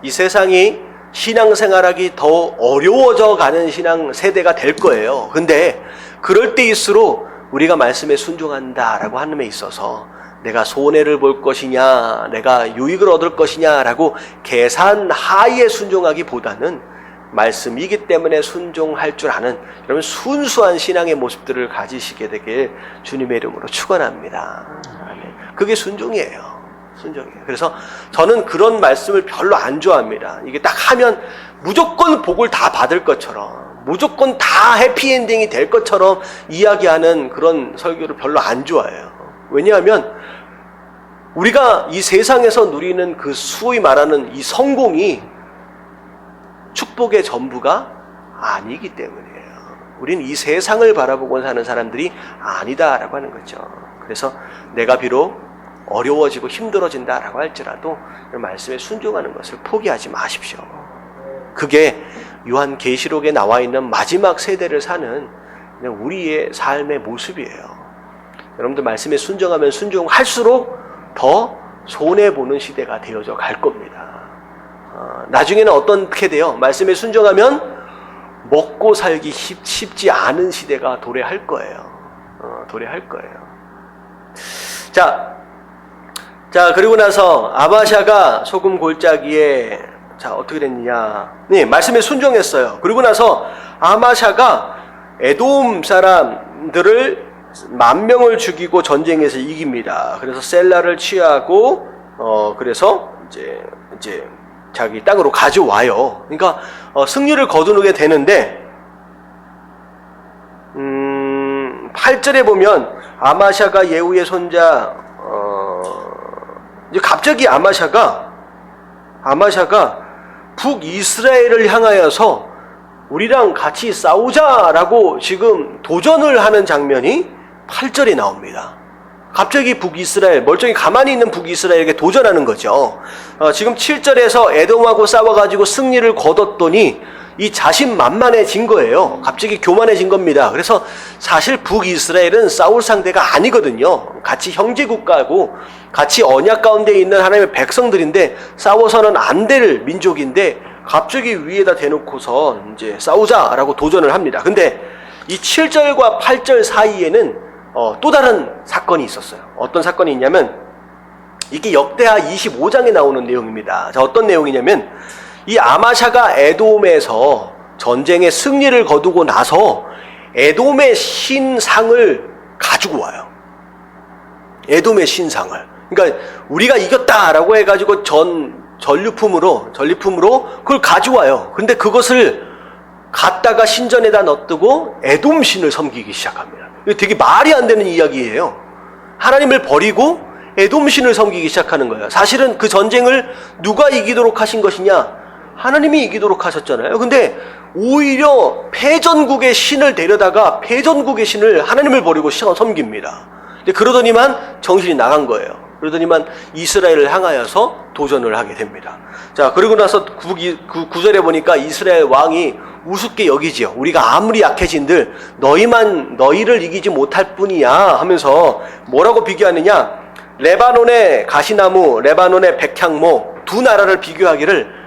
이 세상이 신앙생활하기 더 어려워져 가는 신앙 세대가 될 거예요. 근데 그럴 때일수록 우리가 말씀에 순종한다라고 하는 데 있어서 내가 손해를 볼 것이냐, 내가 유익을 얻을 것이냐라고 계산하에 순종하기보다는 말씀이기 때문에 순종할 줄 아는 여러분 순수한 신앙의 모습들을 가지시게 되길 주님의 이름으로 축원합니다. 그게 순종이에요. 순종이에요. 그래서 저는 그런 말씀을 별로 안 좋아합니다. 이게 딱 하면 무조건 복을 다 받을 것처럼, 무조건 다 해피엔딩이 될 것처럼 이야기하는 그런 설교를 별로 안 좋아해요. 왜냐하면 우리가 이 세상에서 누리는 그 소위 말하는 이 성공이 축복의 전부가 아니기 때문이에요. 우리는 이 세상을 바라보고 사는 사람들이 아니다라고 하는 거죠. 그래서 내가 비록 어려워지고 힘들어진다라고 할지라도 말씀에 순종하는 것을 포기하지 마십시오. 그게 요한계시록에 나와 있는 마지막 세대를 사는 우리의 삶의 모습이에요. 여러분들 말씀에 순종하면 순종할수록 더 손해보는 시대가 되어져 갈 겁니다. 나중에는 어떻게 돼요? 말씀에 순종하면 먹고 살기 쉽지 않은 시대가 도래할 거예요. 도래할 거예요. 자, 그리고 나서 아마샤가 소금 골짜기에 어떻게 됐느냐? 네, 말씀에 순종했어요. 그리고 나서 아마샤가 에돔 사람들을 10,000명을 죽이고 전쟁에서 이깁니다. 그래서 셀라를 취하고 그래서 이제 자기 땅으로 가져와요. 그러니까 승리를 거두게 되는데 8절에 보면 아마샤가 예후의 손자 이제 갑자기 아마샤가 북이스라엘을 향하여서 우리랑 같이 싸우자라고 지금 도전을 하는 장면이 8절에 나옵니다. 갑자기 북이스라엘, 멀쩡히 가만히 있는 북이스라엘에게 도전하는 거죠. 지금 7절에서 에돔하고 싸워가지고 승리를 거뒀더니 이 자신만만해진 거예요. 갑자기 교만해진 겁니다. 그래서 사실 북이스라엘은 싸울 상대가 아니거든요. 같이 형제국가고 같이 언약 가운데 있는 하나님의 백성들인데 싸워서는 안 될 민족인데 갑자기 위에다 대놓고서 이제 싸우자라고 도전을 합니다. 근데 이 7절과 8절 사이에는 또 다른 사건이 있었어요. 어떤 사건이 있냐면 이게 역대하 25장에 나오는 내용입니다. 자, 어떤 내용이냐면 이 아마샤가 에돔에서 전쟁에 승리를 거두고 나서 에돔의 신상을 가지고 와요. 에돔의 신상을. 그러니까 우리가 이겼다라고 해가지고 전리품으로 그걸 가져와요. 근데 그것을 갖다가 신전에다 놔두고 에돔 신을 섬기기 시작합니다. 이거 되게 말이 안 되는 이야기예요. 하나님을 버리고 에돔 신을 섬기기 시작하는 거예요. 사실은 그 전쟁을 누가 이기도록 하신 것이냐? 하나님이 이기도록 하셨잖아요. 근데 오히려 패전국의 신을 데려다가 패전국의 신을 하나님을 버리고 섬깁니다. 근데 그러더니만 정신이 나간 거예요. 그러더니만 이스라엘을 향하여서 도전을 하게 됩니다. 자, 그리고 나서 9절에 보니까 이스라엘 왕이 우습게 여기지요. 우리가 아무리 약해진들 너희를 이기지 못할 뿐이야 하면서 뭐라고 비교하느냐? 레바논의 가시나무, 레바논의 백향목 두 나라를 비교하기를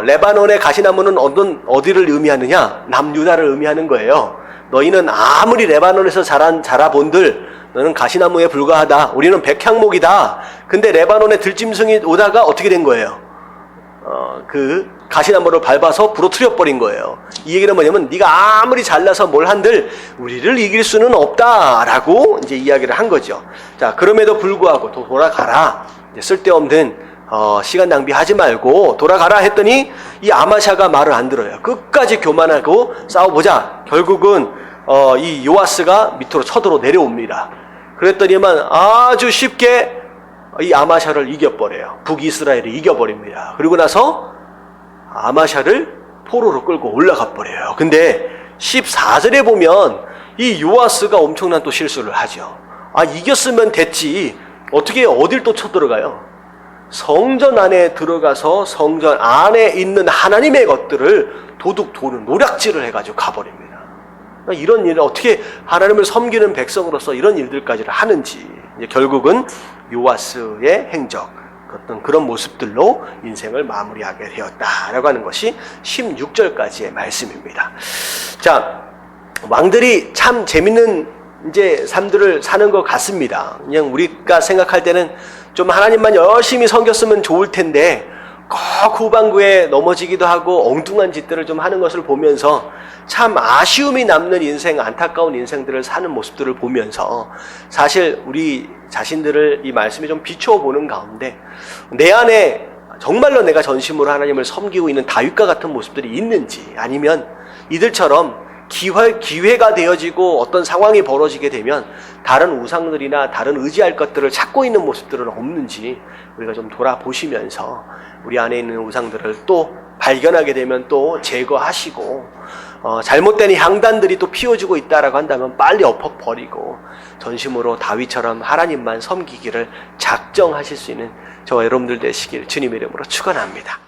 레바논의 가시나무는 어디를 의미하느냐? 남유다를 의미하는 거예요. 너희는 아무리 레바논에서 자라본들 너는 가시나무에 불과하다. 우리는 백향목이다. 근데 레바논의 들짐승이 오다가 어떻게 된 거예요? 그 가시나무를 밟아서 부러뜨려 버린 거예요. 이 얘기는 뭐냐면 네가 아무리 잘나서 뭘 한들 우리를 이길 수는 없다라고 이제 이야기를 한 거죠. 자, 그럼에도 불구하고 돌아가라. 이제 쓸데없는 시간 낭비하지 말고 돌아가라 했더니 이 아마샤가 말을 안 들어요. 끝까지 교만하고 싸워보자. 결국은 이 요아스가 밑으로 쳐들어 내려옵니다. 그랬더니만 아주 쉽게 이 아마샤를 이겨버려요. 북이스라엘이 이겨버립니다. 그리고 나서 아마샤를 포로로 끌고 올라가 버려요. 근데 14절에 보면 이 요아스가 엄청난 또 실수를 하죠. 이겼으면 됐지 어떻게 어딜 또 쳐들어가요? 성전 안에 들어가서 성전 안에 있는 하나님의 것들을 도둑 도는 노략질을 해가지고 가버립니다. 이런 일을 어떻게 하나님을 섬기는 백성으로서 이런 일들까지를 하는지, 이제 결국은 요아스의 행적, 어떤 그런 모습들로 인생을 마무리하게 되었다라고 하는 것이 16절까지의 말씀입니다. 자, 왕들이 참 재밌는 이제 삶들을 사는 것 같습니다. 그냥 우리가 생각할 때는 좀 하나님만 열심히 섬겼으면 좋을 텐데 꼭 후반부에 넘어지기도 하고 엉뚱한 짓들을 좀 하는 것을 보면서 참 아쉬움이 남는 인생, 안타까운 인생들을 사는 모습들을 보면서 사실 우리 자신들을 이 말씀에 좀 비춰보는 가운데 내 안에 정말로 내가 전심으로 하나님을 섬기고 있는 다윗과 같은 모습들이 있는지, 아니면 이들처럼 기회가 되어지고 어떤 상황이 벌어지게 되면 다른 우상들이나 다른 의지할 것들을 찾고 있는 모습들은 없는지 우리가 좀 돌아보시면서 우리 안에 있는 우상들을 또 발견하게 되면 또 제거하시고, 잘못된 향단들이 또 피워지고 있다라고 한다면 빨리 엎어버리고 전심으로 다윗처럼 하나님만 섬기기를 작정하실 수 있는 저와 여러분들 되시길 주님의 이름으로 축원합니다.